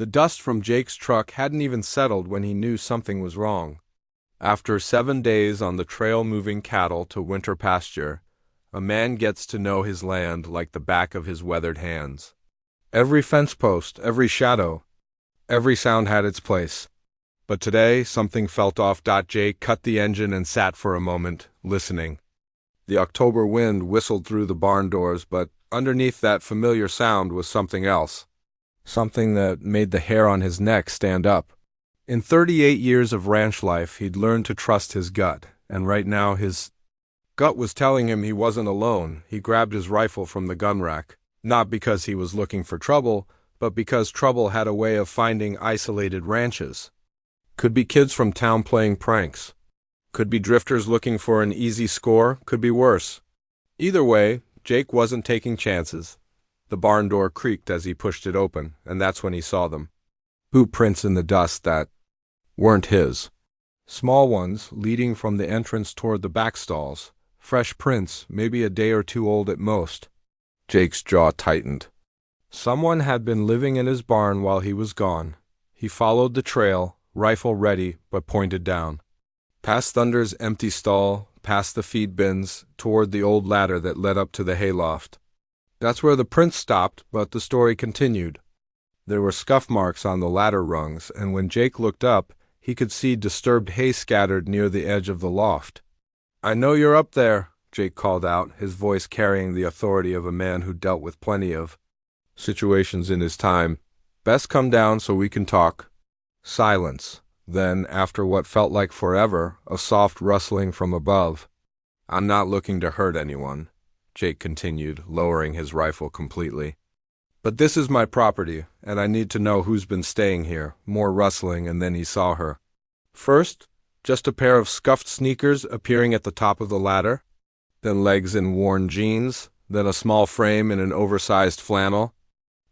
The dust from Jake's truck hadn't even settled when he knew something was wrong. After 7 days on the trail moving cattle to winter pasture, a man gets to know his land like the back of his weathered hands. Every fence post, every shadow, every sound had its place. But today, something felt off. Jake cut the engine and sat for a moment, listening. The October wind whistled through the barn doors, but underneath that familiar sound was something else. Something that made the hair on his neck stand up. In 38 years of ranch life, he'd learned to trust his gut, and right now his gut was telling him he wasn't alone. He grabbed his rifle from the gun rack, not because he was looking for trouble, but because trouble had a way of finding isolated ranches. Could be kids from town playing pranks. Could be drifters looking for an easy score. Could be worse. Either way, Jake wasn't taking chances. The barn door creaked as he pushed it open, and that's when he saw them. Boot prints in the dust that weren't his. Small ones, leading from the entrance toward the back stalls. Fresh prints, maybe a day or two old at most. Jake's jaw tightened. Someone had been living in his barn while he was gone. He followed the trail, rifle ready, but pointed down. Past Thunder's empty stall, past the feed bins, toward the old ladder that led up to the hayloft. That's where the prints stopped, but the story continued. There were scuff marks on the ladder rungs, and when Jake looked up, he could see disturbed hay scattered near the edge of the loft. "I know you're up there," Jake called out, his voice carrying the authority of a man who dealt with plenty of situations in his time. "Best come down so we can talk." Silence. Then, after what felt like forever, a soft rustling from above. "I'm not looking to hurt anyone," Jake continued, lowering his rifle completely. "But this is my property, and I need to know who's been staying here." More rustling, and then he saw her. First, just a pair of scuffed sneakers appearing at the top of the ladder, then legs in worn jeans, then a small frame in an oversized flannel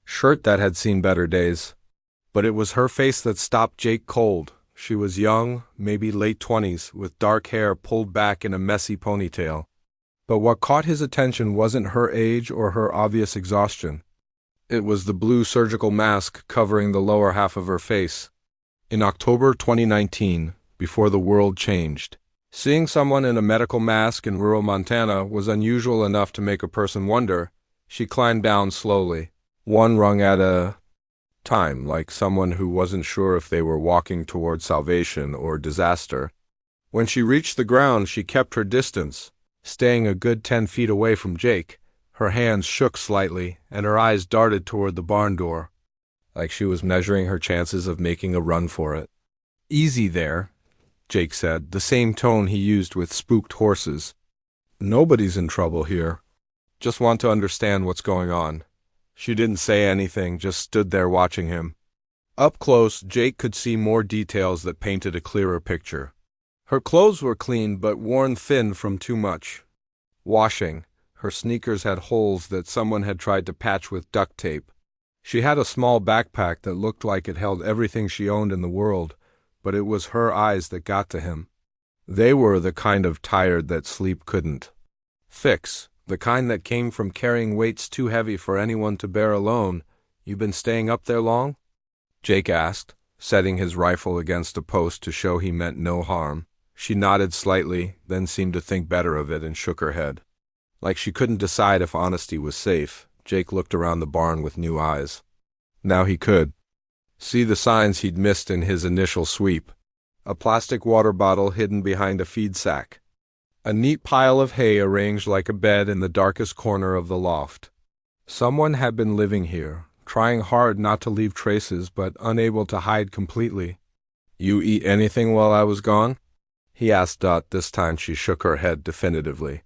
shirt that had seen better days. But it was her face that stopped Jake cold. She was young, maybe late 20s, with dark hair pulled back in a messy ponytail. But what caught his attention wasn't her age or her obvious exhaustion. It was the blue surgical mask covering the lower half of her face. In October 2019, before the world changed, seeing someone in a medical mask in rural Montana was unusual enough to make a person wonder. She climbed down slowly, one rung at a time, like someone who wasn't sure if they were walking toward salvation or disaster. When she reached the ground, she kept her distance, staying a good 10 feet away from Jake. Her hands shook slightly, and her eyes darted toward the barn door, like she was measuring her chances of making a run for it. "Easy there," Jake said, the same tone he used with spooked horses. "Nobody's in trouble here. Just want to understand what's going on." She didn't say anything, just stood there watching him. Up close, Jake could see more details that painted a clearer picture. Her clothes were clean but worn thin from too much washing. Her sneakers had holes that someone had tried to patch with duct tape. She had a small backpack that looked like it held everything she owned in the world, but it was her eyes that got to him. They were the kind of tired that sleep couldn't fix, the kind that came from carrying weights too heavy for anyone to bear alone. "You been staying up there long?" Jake asked, setting his rifle against a post to show he meant no harm. She nodded slightly, then seemed to think better of it and shook her head. Like she couldn't decide if honesty was safe, Jake looked around the barn with new eyes. Now he could see the signs he'd missed in his initial sweep. A plastic water bottle hidden behind a feed sack. A neat pile of hay arranged like a bed in the darkest corner of the loft. Someone had been living here, trying hard not to leave traces but unable to hide completely. "You eat anything while I was gone?" he asked Dot. This time she shook her head definitively.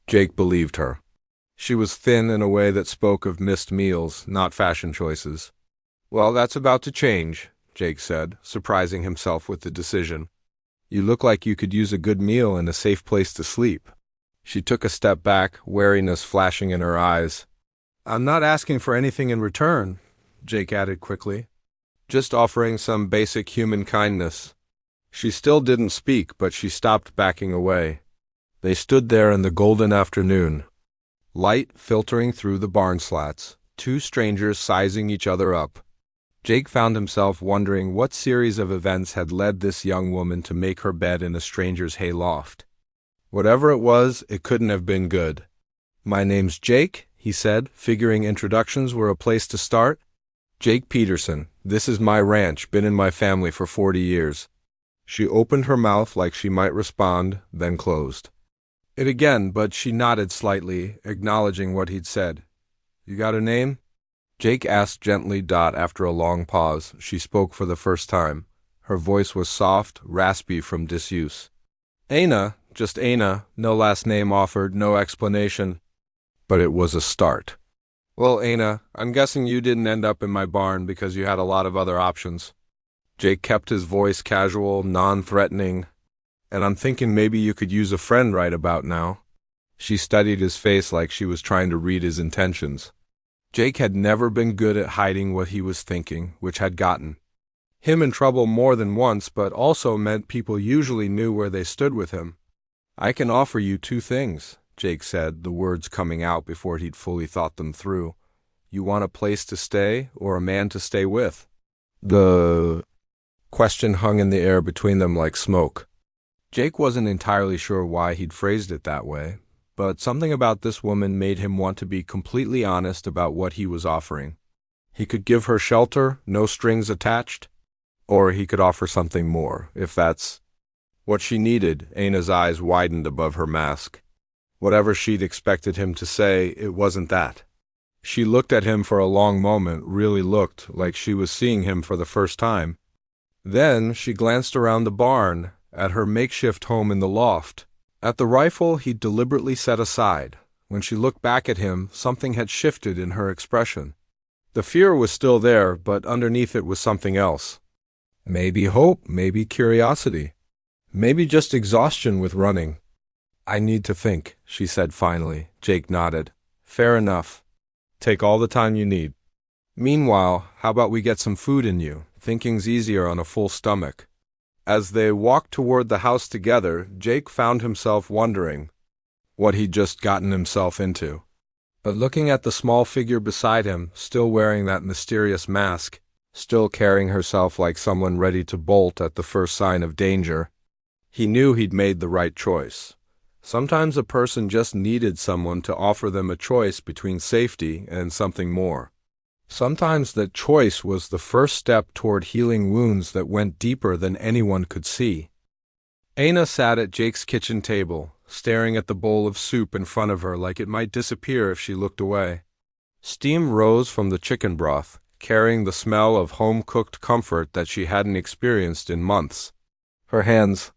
Jake believed her. She was thin in a way that spoke of missed meals, not fashion choices. "Well, that's about to change," Jake said, surprising himself with the decision. "You look like you could use a good meal and a safe place to sleep." She took a step back, wariness flashing in her eyes. "I'm not asking for anything in return," Jake added quickly. "Just offering some basic human kindness." She still didn't speak, but she stopped backing away. They stood there in the golden afternoon, light filtering through the barn slats, two strangers sizing each other up. Jake found himself wondering what series of events had led this young woman to make her bed in a stranger's hayloft. Whatever it was, it couldn't have been good. "My name's Jake," he said, figuring introductions were a place to start. "Jake Peterson. This is my ranch, been in my family for 40 years. She opened her mouth like she might respond, then closed it again, but she nodded slightly, acknowledging what he'd said. "You got a name?" Jake asked gently. After a long pause, she spoke for the first time. Her voice was soft, raspy from disuse. "Aina, just Aina, no last name offered, no explanation." But it was a start. "Well, Aina, I'm guessing you didn't end up in my barn because you had a lot of other options." Jake kept his voice casual, non-threatening. "And I'm thinking maybe you could use a friend right about now." She studied his face like she was trying to read his intentions. Jake had never been good at hiding what he was thinking, which had gotten him in trouble more than once, but also meant people usually knew where they stood with him. "I can offer you two things," Jake said, the words coming out before he'd fully thought them through. "You want a place to stay or a man to stay with?" The question hung in the air between them like smoke. Jake wasn't entirely sure why he'd phrased it that way, but something about this woman made him want to be completely honest about what he was offering. He could give her shelter, no strings attached, or he could offer something more, if that's what she needed. Aina's eyes widened above her mask. Whatever she'd expected him to say, it wasn't that. She looked at him for a long moment, really looked like she was seeing him for the first time. Then she glanced around the barn, at her makeshift home in the loft, at the rifle he'd deliberately set aside. When she looked back at him, something had shifted in her expression. The fear was still there, but underneath it was something else. Maybe hope, maybe curiosity, maybe just exhaustion with running. "I need to think," she said finally. Jake nodded. "Fair enough. Take all the time you need. Meanwhile, how about we get some food in you? Thinking's easier on a full stomach." As they walked toward the house together, Jake found himself wondering what he'd just gotten himself into. But looking at the small figure beside him, still wearing that mysterious mask, still carrying herself like someone ready to bolt at the first sign of danger, he knew he'd made the right choice. Sometimes a person just needed someone to offer them a choice between safety and something more. Sometimes that choice was the first step toward healing wounds that went deeper than anyone could see. Aina sat at Jake's kitchen table, staring at the bowl of soup in front of her like it might disappear if she looked away. Steam rose from the chicken broth, carrying the smell of home-cooked comfort that she hadn't experienced in months. Her hands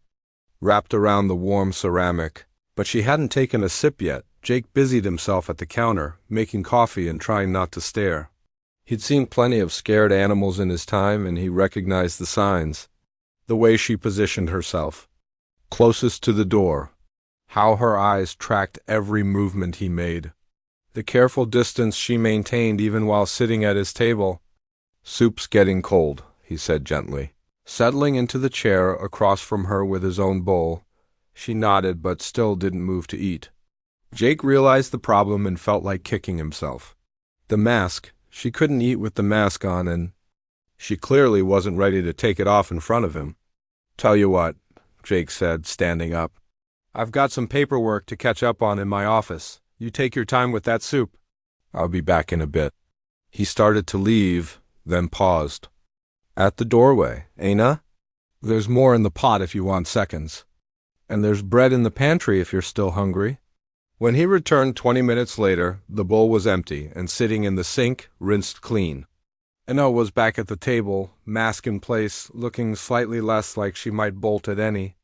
wrapped around the warm ceramic, but she hadn't taken a sip yet. Jake busied himself at the counter, making coffee and trying not to stare. He'd seen plenty of scared animals in his time, and he recognized the signs. The way she positioned herself, closest to the door, how her eyes tracked every movement he made, the careful distance she maintained even while sitting at his table. "Soup's getting cold," he said gently, settling into the chair across from her with his own bowl. She nodded but still didn't move to eat. Jake realized the problem and felt like kicking himself. The mask. She couldn't eat with the mask on, and she clearly wasn't ready to take it off in front of him. "Tell you what," Jake said, standing up. "I've got some paperwork to catch up on in my office. You take your time with that soup. I'll be back in a bit." He started to leave, then paused. At the doorway. "Aina? There's more in the pot if you want seconds. And there's bread in the pantry if you're still hungry." When he returned 20 minutes later, the bowl was empty and sitting in the sink, rinsed clean. Aina was back at the table, mask in place, looking slightly less like she might bolt at any.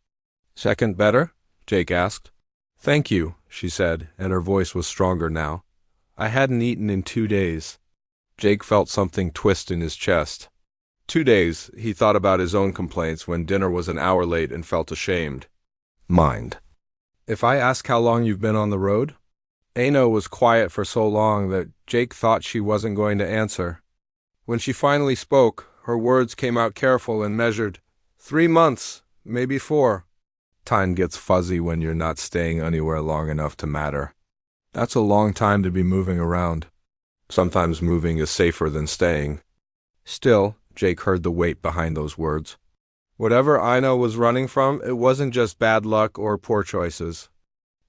"Second better?" Jake asked. "Thank you," she said, and her voice was stronger now. "I hadn't eaten in 2 days." Jake felt something twist in his chest. 2 days, he thought about his own complaints when dinner was an hour late and felt ashamed. Mind. "If I ask how long you've been on the road?" Aina was quiet for so long that Jake thought she wasn't going to answer. When she finally spoke, her words came out careful and measured. 3 months, maybe 4. Time gets fuzzy when you're not staying anywhere long enough to matter. That's a long time to be moving around. Sometimes moving is safer than staying. Still, Jake heard the weight behind those words. Whatever Ina was running from, it wasn't just bad luck or poor choices.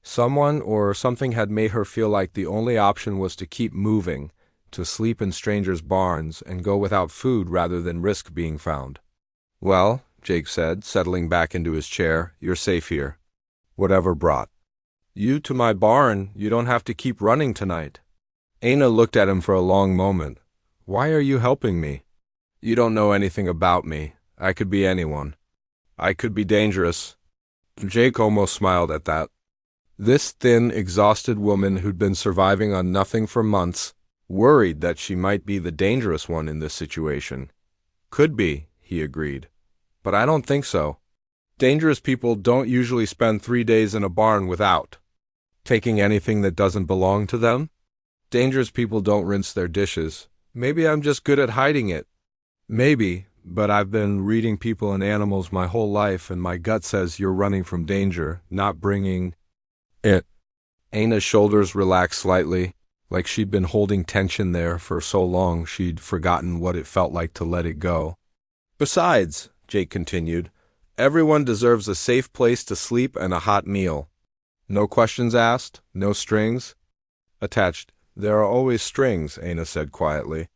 Someone or something had made her feel like the only option was to keep moving, to sleep in strangers' barns, and go without food rather than risk being found. Well, Jake said, settling back into his chair, you're safe here. Whatever brought you to my barn, you don't have to keep running tonight. Aina looked at him for a long moment. Why are you helping me? You don't know anything about me. I could be anyone. I could be dangerous. Jake almost smiled at that. This thin, exhausted woman who'd been surviving on nothing for months, worried that she might be the dangerous one in this situation. Could be, he agreed. But I don't think so. Dangerous people don't usually spend 3 days in a barn without taking anything that doesn't belong to them. Dangerous people don't rinse their dishes. Maybe I'm just good at hiding it. Maybe, but I've been reading people and animals my whole life, and my gut says you're running from danger, not bringing it. Aina's shoulders relaxed slightly, like she'd been holding tension there for so long she'd forgotten what it felt like to let it go. Besides, Jake continued, everyone deserves a safe place to sleep and a hot meal. No questions asked, no strings attached. There are always strings, Aina said quietly.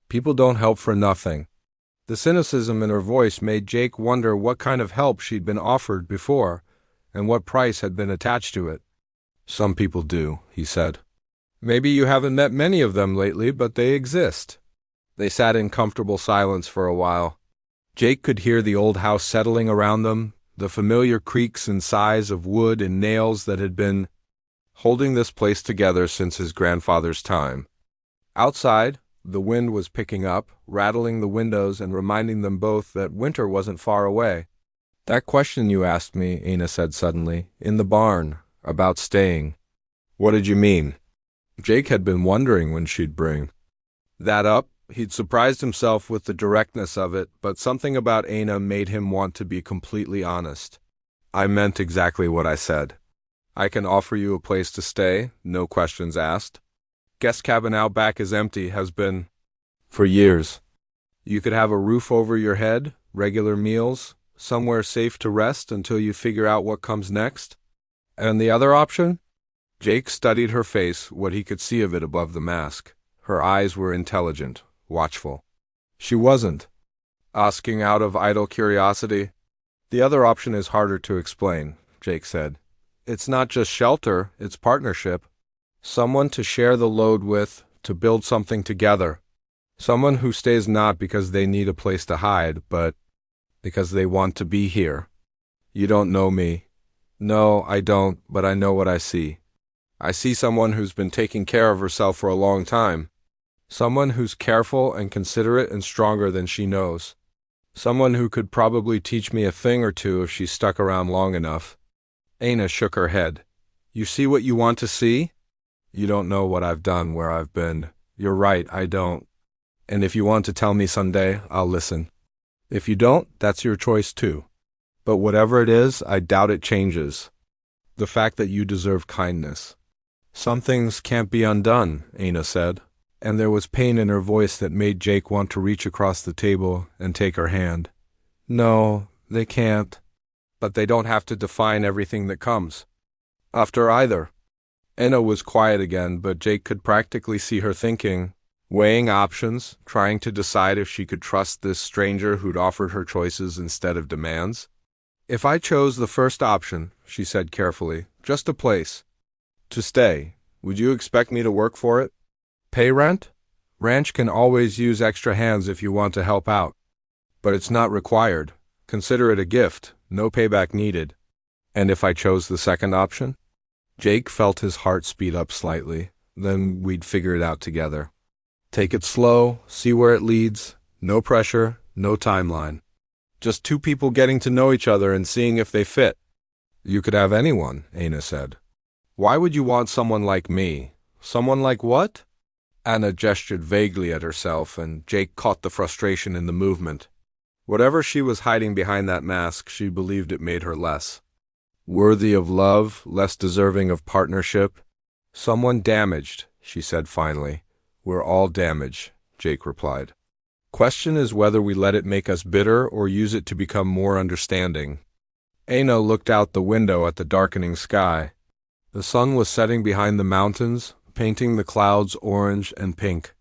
People don't help for nothing. The cynicism in her voice made Jake wonder what kind of help she'd been offered before, and what price had been attached to it. Some people do, he said. Maybe you haven't met many of them lately, but they exist. They sat in comfortable silence for a while. Jake could hear the old house settling around them, the familiar creaks and sighs of wood and nails that had been holding this place together since his grandfather's time. Outside, the wind was picking up, rattling the windows and reminding them both that winter wasn't far away. That question you asked me, Aina said suddenly, in the barn, about staying. What did you mean? Jake had been wondering when she'd bring that up. He'd surprised himself with the directness of it, but something about Aina made him want to be completely honest. I meant exactly what I said. I can offer you a place to stay, no questions asked. Guest cabin out back is empty, has been for years. You could have a roof over your head, regular meals, somewhere safe to rest until you figure out what comes next. And the other option? Jake studied her face, what he could see of it above the mask. Her eyes were intelligent, watchful. She wasn't asking out of idle curiosity. The other option is harder to explain, Jake said. It's not just shelter, it's partnership. Someone to share the load with, to build something together. Someone who stays not because they need a place to hide, but because they want to be here. You don't know me. No, I don't, but I know what I see. I see someone who's been taking care of herself for a long time. Someone who's careful and considerate and stronger than she knows. Someone who could probably teach me a thing or two if she stuck around long enough. Aina shook her head. You see what you want to see? You don't know what I've done, where I've been. You're right, I don't. And if you want to tell me someday, I'll listen. If you don't, that's your choice too. But whatever it is, I doubt it changes the fact that you deserve kindness. Some things can't be undone, Aina said, and there was pain in her voice that made Jake want to reach across the table and take her hand. No, they can't. But they don't have to define everything that comes after either. Aina was quiet again, but Jake could practically see her thinking, weighing options, trying to decide if she could trust this stranger who'd offered her choices instead of demands. If I chose the first option, she said carefully, just a place to stay, would you expect me to work for it? Pay rent? Ranch can always use extra hands if you want to help out. But it's not required. Consider it a gift, no payback needed. And if I chose the second option? Jake felt his heart speed up slightly. Then we'd figure it out together. Take it slow, see where it leads. No pressure, no timeline. Just two people getting to know each other and seeing if they fit. You could have anyone, Aina said. Why would you want someone like me? Someone like what? Anna gestured vaguely at herself, and Jake caught the frustration in the movement. Whatever she was hiding behind that mask, she believed it made her less worthy of love, less deserving of partnership. Someone damaged, she said finally. We're all damaged, Jake replied. Question is whether we let it make us bitter or use it to become more understanding. Aina looked out the window at the darkening sky. The sun was setting behind the mountains, painting the clouds orange and pink.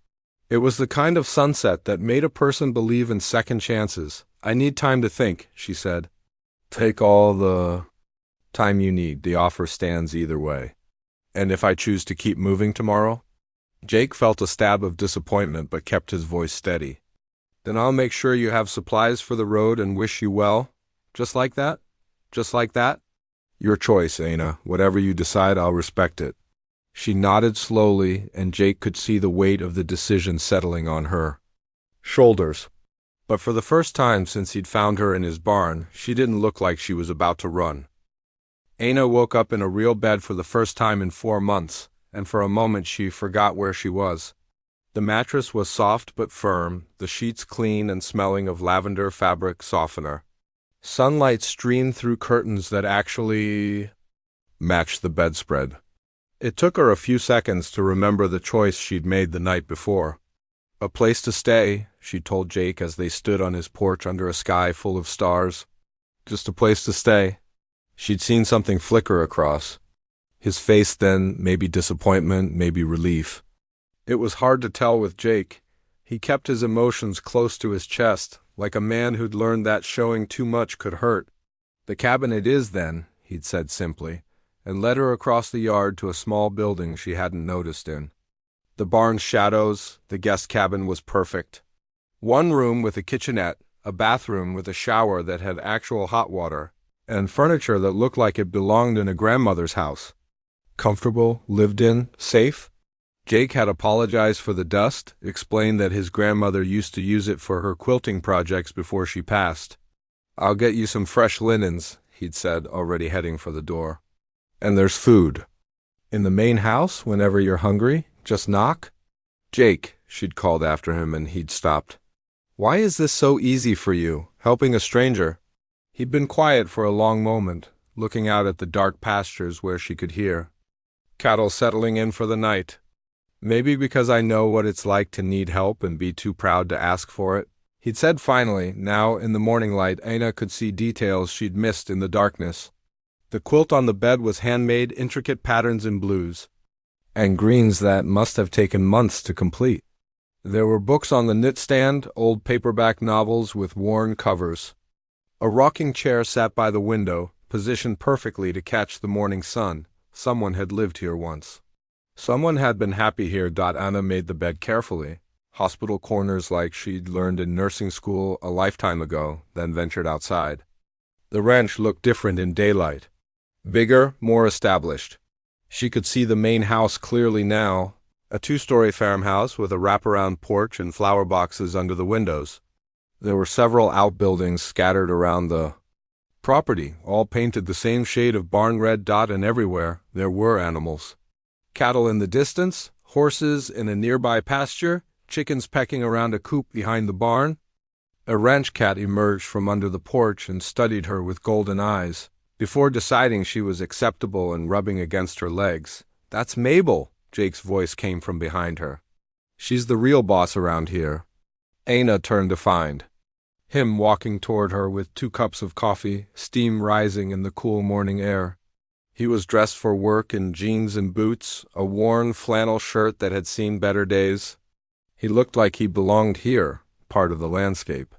It was the kind of sunset that made a person believe in second chances. I need time to think, she said. Take all the time you need. The offer stands either way. And if I choose to keep moving tomorrow? Jake felt a stab of disappointment but kept his voice steady. Then I'll make sure you have supplies for the road and wish you well. Just like that? Just like that? Your choice, Aina. Whatever you decide, I'll respect it. She nodded slowly, and Jake could see the weight of the decision settling on her shoulders. But for the first time since he'd found her in his barn, she didn't look like she was about to run. Aina woke up in a real bed for the first time in 4 months, and for a moment she forgot where she was. The mattress was soft but firm, the sheets clean and smelling of lavender fabric softener. Sunlight streamed through curtains that actually matched the bedspread. It took her a few seconds to remember the choice she'd made the night before. A place to stay, she told Jake as they stood on his porch under a sky full of stars. Just a place to stay. She'd seen something flicker across his face then, maybe disappointment, maybe relief. It was hard to tell with Jake. He kept his emotions close to his chest, like a man who'd learned that showing too much could hurt. The cabin it is, then, he'd said simply, and led her across the yard to a small building she hadn't noticed in. The barn's shadows, the guest cabin was perfect. One room with a kitchenette, a bathroom with a shower that had actual hot water, and furniture that looked like it belonged in a grandmother's house. Comfortable, lived in, safe? Jake had apologized for the dust, explained that his grandmother used to use it for her quilting projects before she passed. I'll get you some fresh linens, he'd said, already heading for the door. And there's food. In the main house, whenever you're hungry, just knock. Jake, she'd called after him, and he'd stopped. Why is this so easy for you, helping a stranger? He'd been quiet for a long moment, looking out at the dark pastures where she could hear cattle settling in for the night. Maybe because I know what it's like to need help and be too proud to ask for it. He'd said finally. Now, in the morning light, Aina could see details she'd missed in the darkness. The quilt on the bed was handmade, intricate patterns in blues and greens that must have taken months to complete. There were books on the knit stand, old paperback novels with worn covers. A rocking chair sat by the window, positioned perfectly to catch the morning sun. Someone had lived here once. Someone had been happy here. Anna made the bed carefully. Hospital corners like she'd learned in nursing school a lifetime ago, then ventured outside. The ranch looked different in daylight. Bigger, more established. She could see the main house clearly now, a 2-story farmhouse with a wraparound porch and flower boxes under the windows. There were several outbuildings scattered around the property, all painted the same shade of barn red. And everywhere there were animals. Cattle in the distance, horses in a nearby pasture, chickens pecking around a coop behind the barn. A ranch cat emerged from under the porch and studied her with golden eyes, before deciding she was acceptable and rubbing against her legs. That's Mabel, Jake's voice came from behind her. She's the real boss around here. Aina turned to find him walking toward her with 2 cups of coffee, steam rising in the cool morning air. He was dressed for work in jeans and boots, a worn flannel shirt that had seen better days. He looked like he belonged here, part of the landscape.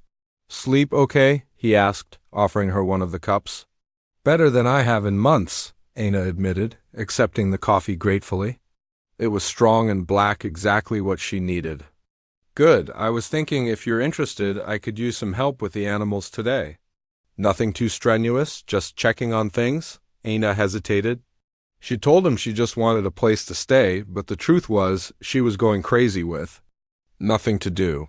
Sleep okay? He asked, offering her one of the cups. Better than I have in months, Aina admitted, accepting the coffee gratefully. It was strong and black, exactly what she needed. Good. I was thinking if you're interested, I could use some help with the animals today. Nothing too strenuous, just checking on things? Aina hesitated. She told him she just wanted a place to stay, but the truth was she was going crazy with nothing to do.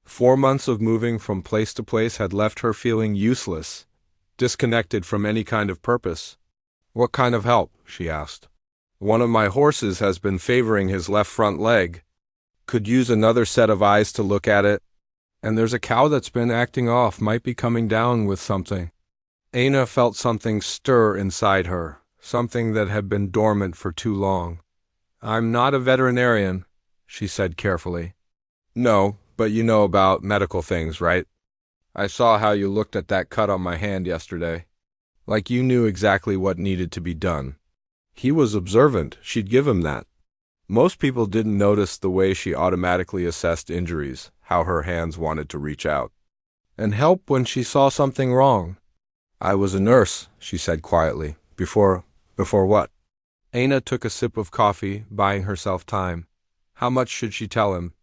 4 months of moving from place to place had left her feeling useless, disconnected from any kind of purpose. What kind of help? She asked. One of my horses has been favoring his left front leg. Could use another set of eyes to look at it. And there's a cow that's been acting off, might be coming down with something. Aina felt something stir inside her, something that had been dormant for too long. I'm not a veterinarian, she said carefully. No, But you know about medical things, right? I saw how you looked at that cut on my hand yesterday. Like you knew exactly what needed to be done. He was observant. She'd give him that. Most people didn't notice the way she automatically assessed injuries, how her hands wanted to reach out and help when she saw something wrong. I was a nurse, she said quietly. Before what? Aina took a sip of coffee, buying herself time. How much should she tell him?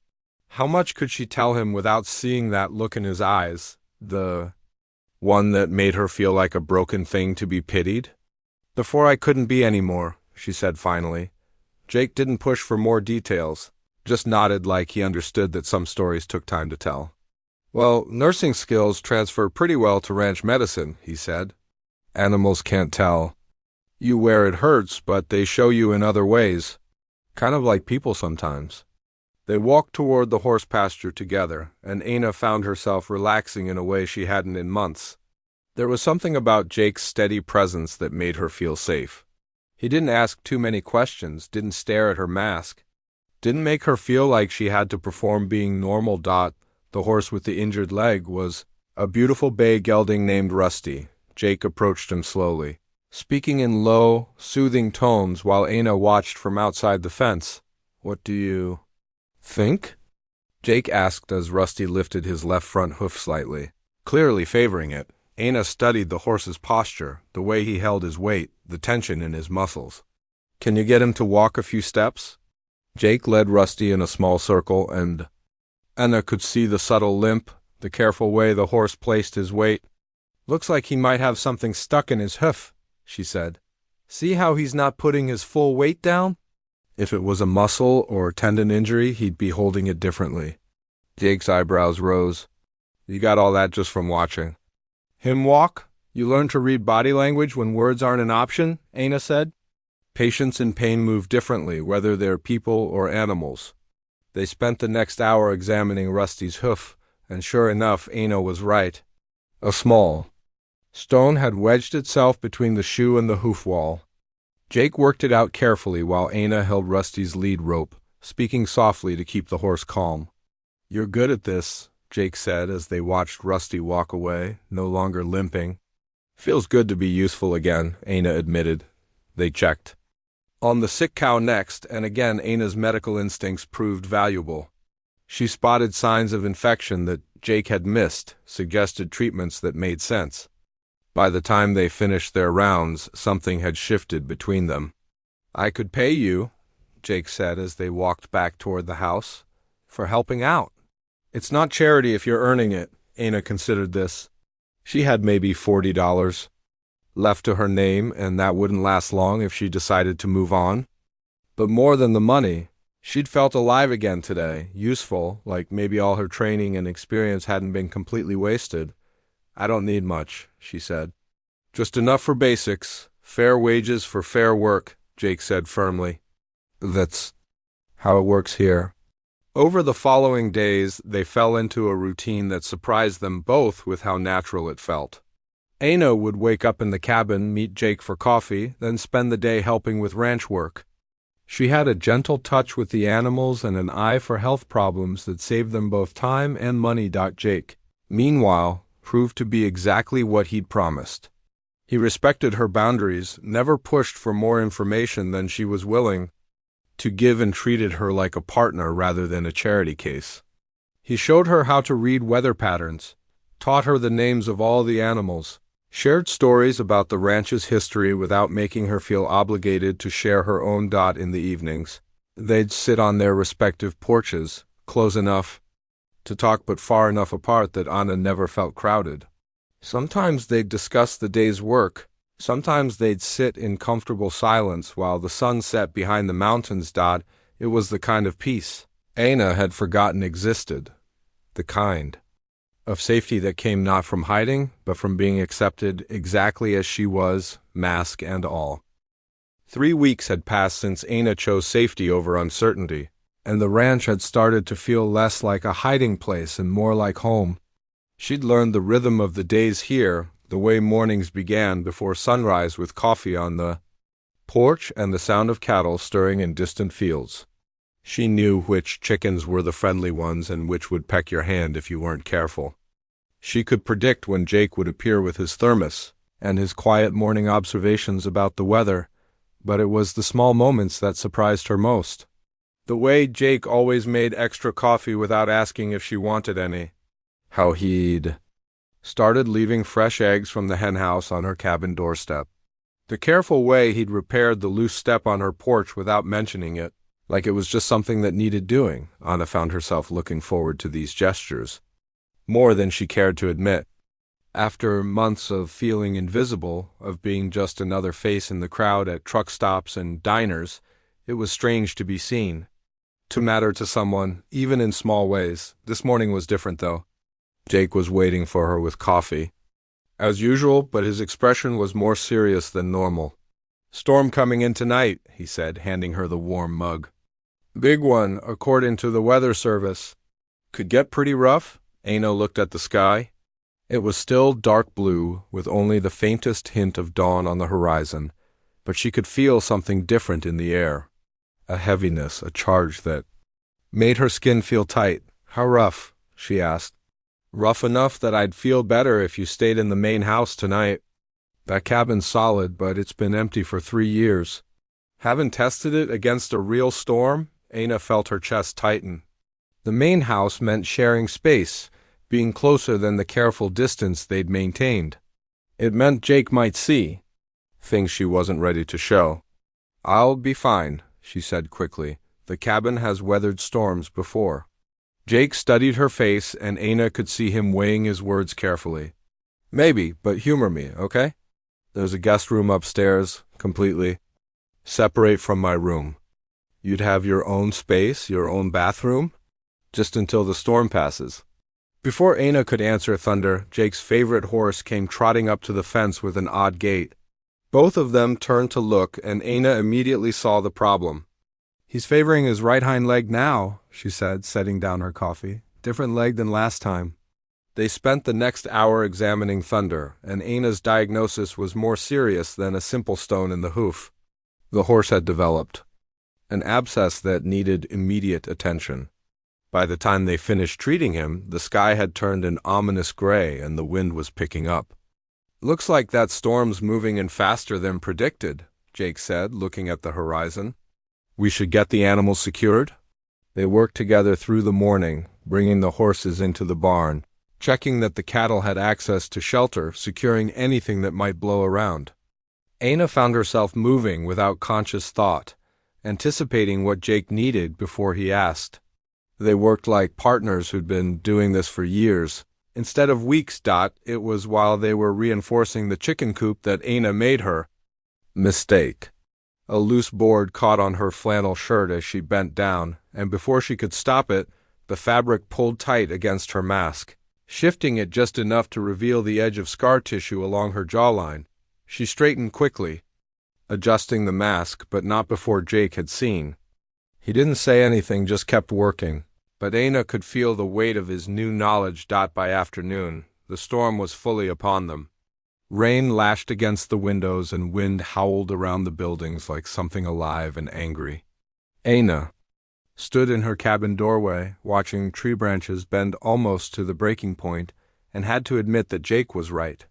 How much could she tell him without seeing that look in his eyes, the one that made her feel like a broken thing to be pitied? Before I couldn't be anymore, she said finally. Jake didn't push for more details, just nodded like he understood that some stories took time to tell. Well, nursing skills transfer pretty well to ranch medicine, he said. Animals can't tell you where it hurts, but they show you in other ways. Kind of like people sometimes. They walked toward the horse pasture together, and Aina found herself relaxing in a way she hadn't in months. There was something about Jake's steady presence that made her feel safe. He didn't ask too many questions, didn't stare at her mask, didn't make her feel like she had to perform being normal. The horse with the injured leg was a beautiful bay gelding named Rusty. Jake approached him slowly, speaking in low, soothing tones while Aina watched from outside the fence. What do you think? Jake asked as Rusty lifted his left front hoof slightly, clearly favoring it. Aina studied the horse's posture, the way he held his weight, the tension in his muscles. Can you get him to walk a few steps? Jake led Rusty in a small circle, and Aina could see the subtle limp, the careful way the horse placed his weight. Looks like he might have something stuck in his hoof, she said. See how he's not putting his full weight down? If it was a muscle or tendon injury, he'd be holding it differently. Jake's eyebrows rose. You got all that just from watching. Him walk? You learn to read body language when words aren't an option, Aina said. Patients in pain move differently, whether they're people or animals. They spent the next hour examining Rusty's hoof, and sure enough, Aina was right. A small stone had wedged itself between the shoe and the hoof wall. Jake worked it out carefully while Aina held Rusty's lead rope, speaking softly to keep the horse calm. You're good at this, Jake said as they watched Rusty walk away, no longer limping. Feels good to be useful again, Aina admitted. They checked on the sick cow next, and again Aina's medical instincts proved valuable. She spotted signs of infection that Jake had missed, suggested treatments that made sense. By the time they finished their rounds, something had shifted between them. I could pay you, Jake said as they walked back toward the house, for helping out. It's not charity if you're earning it, Aina considered this. She had maybe $40 left to her name, and that wouldn't last long if she decided to move on. But more than the money, she'd felt alive again today, useful, like maybe all her training and experience hadn't been completely wasted. I don't need much, she said. Just enough for basics, fair wages for fair work, Jake said firmly. That's how it works here. Over the following days, they fell into a routine that surprised them both with how natural it felt. Aina would wake up in the cabin, meet Jake for coffee, then spend the day helping with ranch work. She had a gentle touch with the animals and an eye for health problems that saved them both time and money. Jake, meanwhile, proved to be exactly what he'd promised. He respected her boundaries, never pushed for more information than she was willing to give, and treated her like a partner rather than a charity case. He showed her how to read weather patterns, taught her the names of all the animals, shared stories about the ranch's history without making her feel obligated to share her own. In the evenings, they'd sit on their respective porches, close enough to talk but far enough apart that Aina never felt crowded. Sometimes they'd discuss the day's work. Sometimes they'd sit in comfortable silence while the sun set behind the mountains. It was the kind of peace Aina had forgotten existed, the kind of safety that came not from hiding, but from being accepted exactly as she was, mask and all. 3 weeks had passed since Aina chose safety over uncertainty, and the ranch had started to feel less like a hiding place and more like home. She'd learned the rhythm of the days here, the way mornings began before sunrise with coffee on the porch and the sound of cattle stirring in distant fields. She knew which chickens were the friendly ones and which would peck your hand if you weren't careful. She could predict when Jake would appear with his thermos and his quiet morning observations about the weather, but it was the small moments that surprised her most. The way Jake always made extra coffee without asking if she wanted any. How he'd started leaving fresh eggs from the henhouse on her cabin doorstep. The careful way he'd repaired the loose step on her porch without mentioning it, like it was just something that needed doing. Anna found herself looking forward to these gestures more than she cared to admit. After months of feeling invisible, of being just another face in the crowd at truck stops and diners, it was strange to be seen, to matter to someone, even in small ways. This morning was different, though. Jake was waiting for her with coffee, as usual, but his expression was more serious than normal. "Storm coming in tonight," he said, handing her the warm mug. "Big one, according to the weather service. Could get pretty rough." Aina looked at the sky. It was still dark blue, with only the faintest hint of dawn on the horizon, but she could feel something different in the air. A heaviness, a charge that made her skin feel tight. "How rough?" she asked. "Rough enough that I'd feel better if you stayed in the main house tonight. That cabin's solid, but it's been empty for 3 years. Haven't tested it against a real storm?" Aina felt her chest tighten. The main house meant sharing space, being closer than the careful distance they'd maintained. It meant Jake might see things she wasn't ready to show. "I'll be fine," she said quickly. "The cabin has weathered storms before." Jake studied her face, and Aina could see him weighing his words carefully. "Maybe, but humor me, okay? There's a guest room upstairs, completely separate from my room. You'd have your own space, your own bathroom, just until the storm passes." Before Aina could answer Thunder, Jake's favorite horse came trotting up to the fence with an odd gait. Both of them turned to look, and Aina immediately saw the problem. "He's favoring his right hind leg now," she said, setting down her coffee. "Different leg than last time." They spent the next hour examining Thunder, and Aina's diagnosis was more serious than a simple stone in the hoof. The horse had developed an abscess that needed immediate attention. By the time they finished treating him, the sky had turned an ominous gray and the wind was picking up. "Looks like that storm's moving in faster than predicted," Jake said, looking at the horizon. "We should get the animals secured?" They worked together through the morning, bringing the horses into the barn, checking that the cattle had access to shelter, securing anything that might blow around. Aina found herself moving without conscious thought, anticipating what Jake needed before he asked. They worked like partners who'd been doing this for years. Instead of weeks, it was while they were reinforcing the chicken coop that Aina made her mistake. A loose board caught on her flannel shirt as she bent down, and before she could stop it, the fabric pulled tight against her mask, shifting it just enough to reveal the edge of scar tissue along her jawline. She straightened quickly, adjusting the mask, but not before Jake had seen. He didn't say anything, just kept working. But Aina could feel the weight of his new knowledge. By afternoon, the storm was fully upon them. Rain lashed against the windows and wind howled around the buildings like something alive and angry. Aina stood in her cabin doorway, watching tree branches bend almost to the breaking point, and had to admit that Jake was right.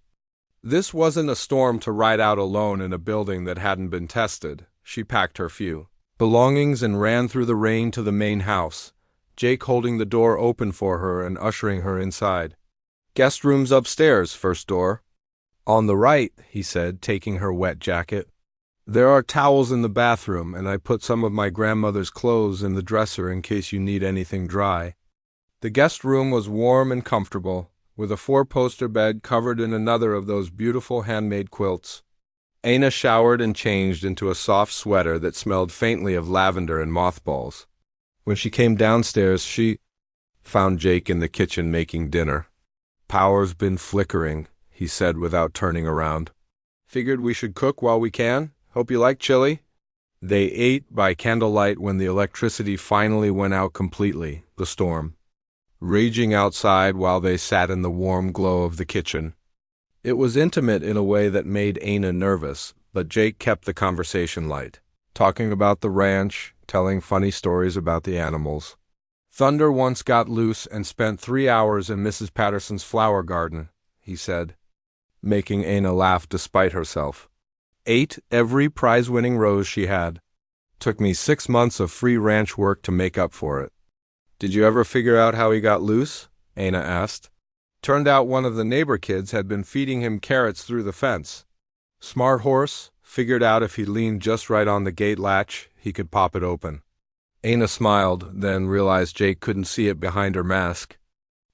This wasn't a storm to ride out alone in a building that hadn't been tested. She packed her few belongings and ran through the rain to the main house, Jake holding the door open for her and ushering her inside. "Guest room's upstairs, first door." "On the right," he said, taking her wet jacket. "There are towels in the bathroom, and I put some of my grandmother's clothes in the dresser in case you need anything dry." The guest room was warm and comfortable, with a 4-poster bed covered in another of those beautiful handmade quilts. Aina showered and changed into a soft sweater that smelled faintly of lavender and mothballs. When she came downstairs, she found Jake in the kitchen making dinner. "Power's been flickering," he said without turning around. "Figured we should cook while we can. Hope you like chili." They ate by candlelight when the electricity finally went out completely, the storm raging outside while they sat in the warm glow of the kitchen. It was intimate in a way that made Aina nervous, but Jake kept the conversation light, talking about the ranch, telling funny stories about the animals. Thunder once got loose and spent 3 hours in Mrs. Patterson's flower garden, he said, making Ana laugh despite herself. Ate every prize-winning rose she had. Took me 6 months of free ranch work to make up for it. Did you ever figure out how he got loose? Ana asked. Turned out one of the neighbor kids had been feeding him carrots through the fence. Smart horse, figured out if he leaned just right on the gate latch, he could pop it open. Ana smiled, then realized Jake couldn't see it behind her mask.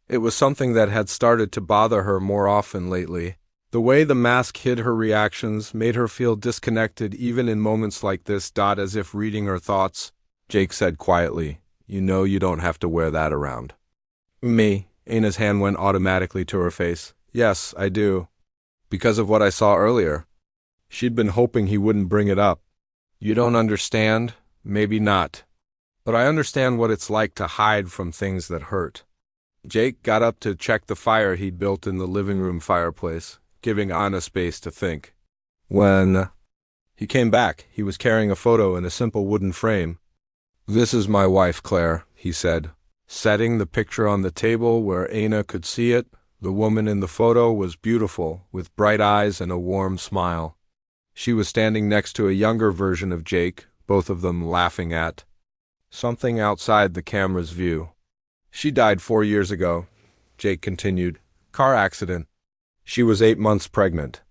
It was something that had started to bother her more often lately. The way the mask hid her reactions made her feel disconnected even in moments like this. As if reading her thoughts. Jake said quietly, "You know you don't have to wear that around." Me. Ana's hand went automatically to her face. "Yes, I do. Because of what I saw earlier." She'd been hoping he wouldn't bring it up. "You don't understand? Maybe not. But I understand what it's like to hide from things that hurt." Jake got up to check the fire he'd built in the living room fireplace, giving Ana space to think. When he came back, he was carrying a photo in a simple wooden frame. "This is my wife, Claire," he said, setting the picture on the table where Ana could see it. The woman in the photo was beautiful, with bright eyes and a warm smile. She was standing next to a younger version of Jake, both of them laughing at something outside the camera's view. "She died 4 years ago," Jake continued. "Car accident. She was 8 months pregnant."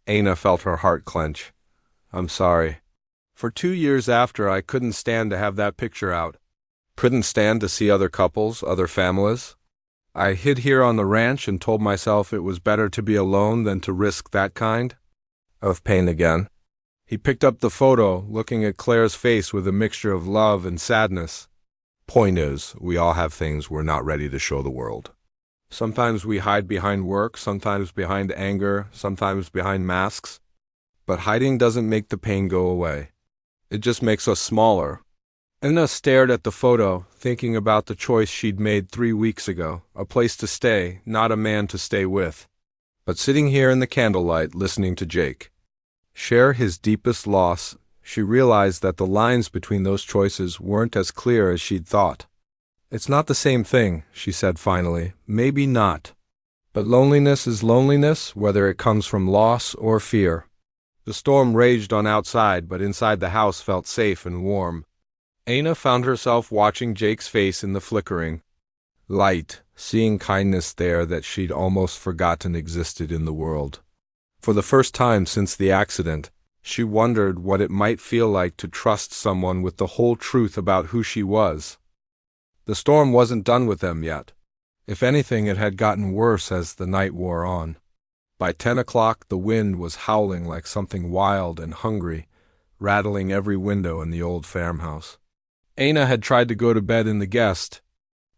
Ana felt her heart clench. "I'm sorry. For 2 years after, I couldn't stand to have that picture out. Couldn't stand to see other couples, other families. I hid here on the ranch and told myself it was better to be alone than to risk that kind of pain again." He picked up the photo, looking at Claire's face with a mixture of love and sadness. "Point is, we all have things we're not ready to show the world. Sometimes we hide behind work, sometimes behind anger, sometimes behind masks. But hiding doesn't make the pain go away. It just makes us smaller." Ana stared at the photo, thinking about the choice she'd made 3 weeks ago, a place to stay, not a man to stay with. But sitting here in the candlelight, listening to Jake share his deepest loss, she realized that the lines between those choices weren't as clear as she'd thought. "It's not the same thing," she said finally. "Maybe not. But loneliness is loneliness, whether it comes from loss or fear." The storm raged on outside, but inside the house felt safe and warm. Ana found herself watching Jake's face in the flickering light, seeing kindness there that she'd almost forgotten existed in the world. For the first time since the accident, she wondered what it might feel like to trust someone with the whole truth about who she was. The storm wasn't done with them yet. If anything, it had gotten worse as the night wore on. By 10 o'clock, the wind was howling like something wild and hungry, rattling every window in the old farmhouse. Ana had tried to go to bed in the guest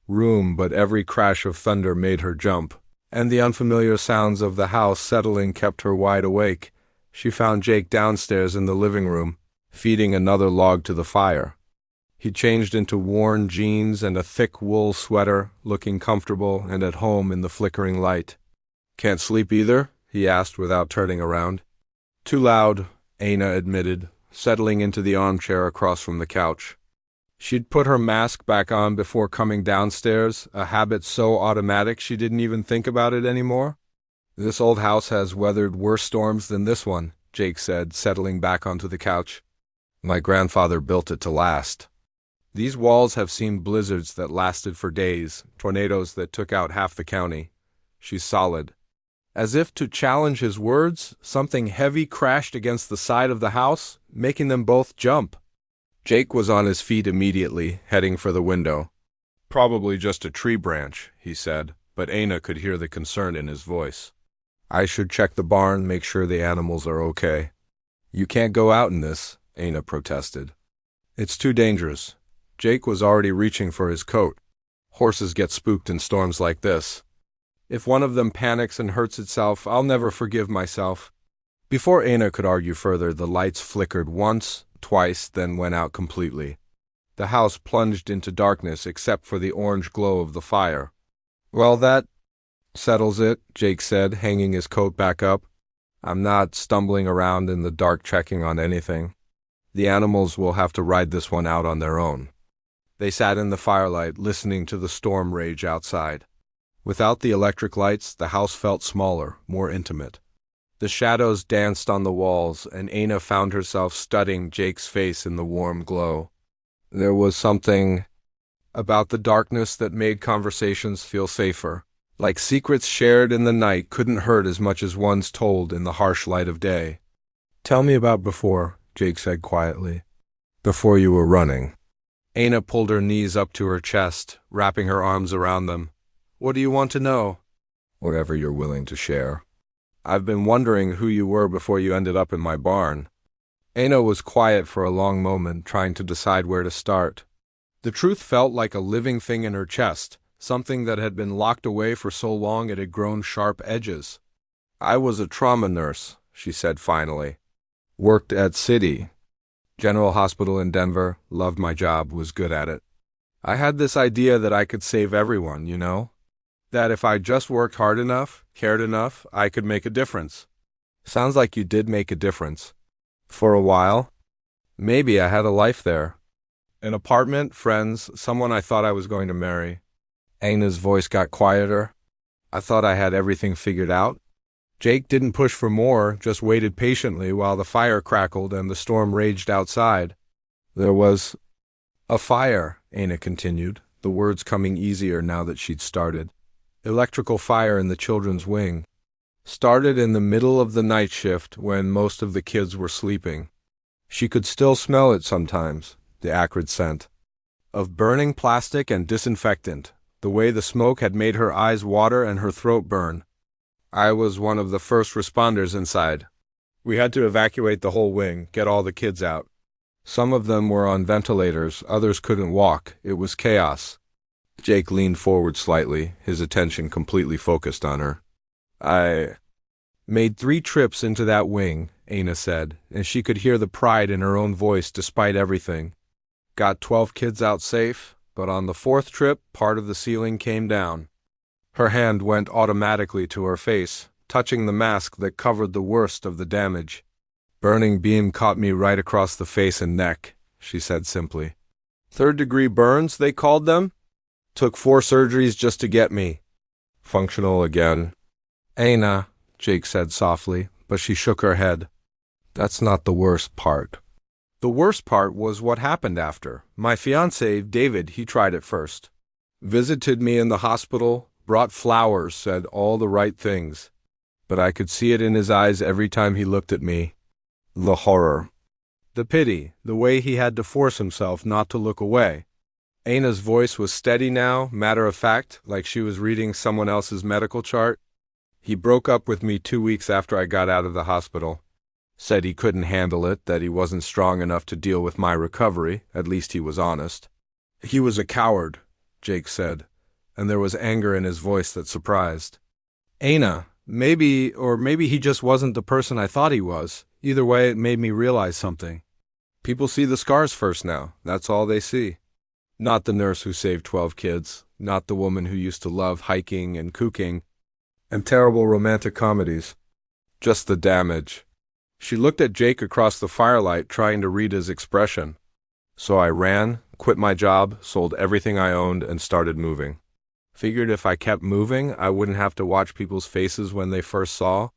room, but every crash of thunder made her jump, and the unfamiliar sounds of the house settling kept her wide awake. She found Jake downstairs in the living room, feeding another log to the fire. He changed into worn jeans and a thick wool sweater, looking comfortable and at home in the flickering light. "Can't sleep either?" he asked without turning around. "Too loud," Ana admitted, settling into the armchair across from the couch. She'd put her mask back on before coming downstairs, a habit so automatic she didn't even think about it anymore. "This old house has weathered worse storms than this one," Jake said, settling back onto the couch. "My grandfather built it to last. These walls have seen blizzards that lasted for days, tornadoes that took out half the county. She's solid." As if to challenge his words, something heavy crashed against the side of the house, making them both jump. Jake was on his feet immediately, heading for the window. "Probably just a tree branch," he said, but Ana could hear the concern in his voice. "I should check the barn, make sure the animals are okay." "You can't go out in this," Ana protested. "It's too dangerous." Jake was already reaching for his coat. "Horses get spooked in storms like this. If one of them panics and hurts itself, I'll never forgive myself." Before Ana could argue further, the lights flickered once, twice, then went out completely. The house plunged into darkness except for the orange glow of the fire. "Well, that settles it," Jake said, hanging his coat back up. "I'm not stumbling around in the dark checking on anything." The animals will have to ride this one out on their own. They sat in the firelight, listening to the storm rage outside. Without the electric lights, the house felt smaller, more intimate. The shadows danced on the walls, and Aina found herself studying Jake's face in the warm glow. There was something about the darkness that made conversations feel safer, like secrets shared in the night couldn't hurt as much as ones told in the harsh light of day. "Tell me about before," Jake said quietly. "Before you were running." Aina pulled her knees up to her chest, wrapping her arms around them. "What do you want to know?" "Whatever you're willing to share." "I've been wondering who you were before you ended up in my barn." Aina was quiet for a long moment, trying to decide where to start. The truth felt like a living thing in her chest, something that had been locked away for so long it had grown sharp edges. "I was a trauma nurse," she said finally. "Worked at City General Hospital in Denver, loved my job, was good at it. I had this idea that I could save everyone, you know? That if I just worked hard enough, cared enough, I could make a difference." "Sounds like you did make a difference." "For a while. Maybe I had a life there. An apartment, friends, someone I thought I was going to marry." Aina's voice got quieter. "I thought I had everything figured out." Jake didn't push for more, just waited patiently while the fire crackled and the storm raged outside. "There was a fire," Aina continued, the words coming easier now that she'd started. "Electrical fire in the children's wing. Started in the middle of the night shift when most of the kids were sleeping. She could still smell it sometimes, the acrid scent of burning plastic and disinfectant, the way the smoke had made her eyes water and her throat burn. I was one of the first responders inside. We had to evacuate the whole wing, get all the kids out. Some of them were on ventilators, others couldn't walk. It was chaos." Jake leaned forward slightly, his attention completely focused on her. "I made 3 trips into that wing," Aina said, and she could hear the pride in her own voice despite everything. "Got 12 kids out safe, but on the 4th trip, part of the ceiling came down." Her hand went automatically to her face, touching the mask that covered the worst of the damage. "Burning beam caught me right across the face and neck," she said simply. "Third-degree burns, they called them? Took 4 surgeries just to get me functional again." "Aina," Jake said softly, but she shook her head. "That's not the worst part." "The worst part was what happened after. My fiancé, David, he tried it first. Visited me in the hospital, brought flowers, said all the right things. But I could see it in his eyes every time he looked at me. The horror. The pity, the way he had to force himself not to look away." Aina's voice was steady now, matter-of-fact, like she was reading someone else's medical chart. "He broke up with me 2 weeks after I got out of the hospital. Said he couldn't handle it, that he wasn't strong enough to deal with my recovery, at least he was honest." "He was a coward," Jake said, and there was anger in his voice that surprised. "Aina, maybe he just wasn't the person I thought he was. Either way, it made me realize something. People see the scars first now, that's all they see. Not the nurse who saved 12 kids, not the woman who used to love hiking and cooking and terrible romantic comedies. Just the damage." She looked at Jake across the firelight, trying to read his expression. "So I ran, quit my job, sold everything I owned, and started moving. Figured if I kept moving, I wouldn't have to watch people's faces when they first saw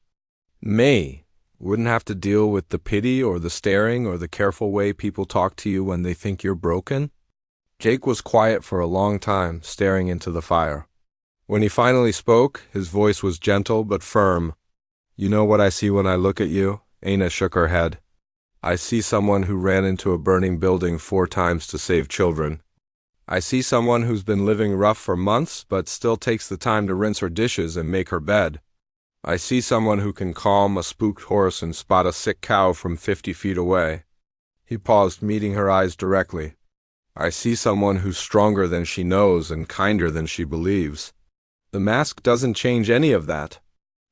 me. Wouldn't have to deal with the pity or the staring or the careful way people talk to you when they think you're broken." Jake was quiet for a long time, staring into the fire. When he finally spoke, his voice was gentle but firm. "You know what I see when I look at you?" Aina shook her head. "I see someone who ran into a burning building 4 times to save children. I see someone who's been living rough for months but still takes the time to rinse her dishes and make her bed. I see someone who can calm a spooked horse and spot a sick cow from 50 feet away." He paused, meeting her eyes directly. "I see someone who's stronger than she knows and kinder than she believes. The mask doesn't change any of that."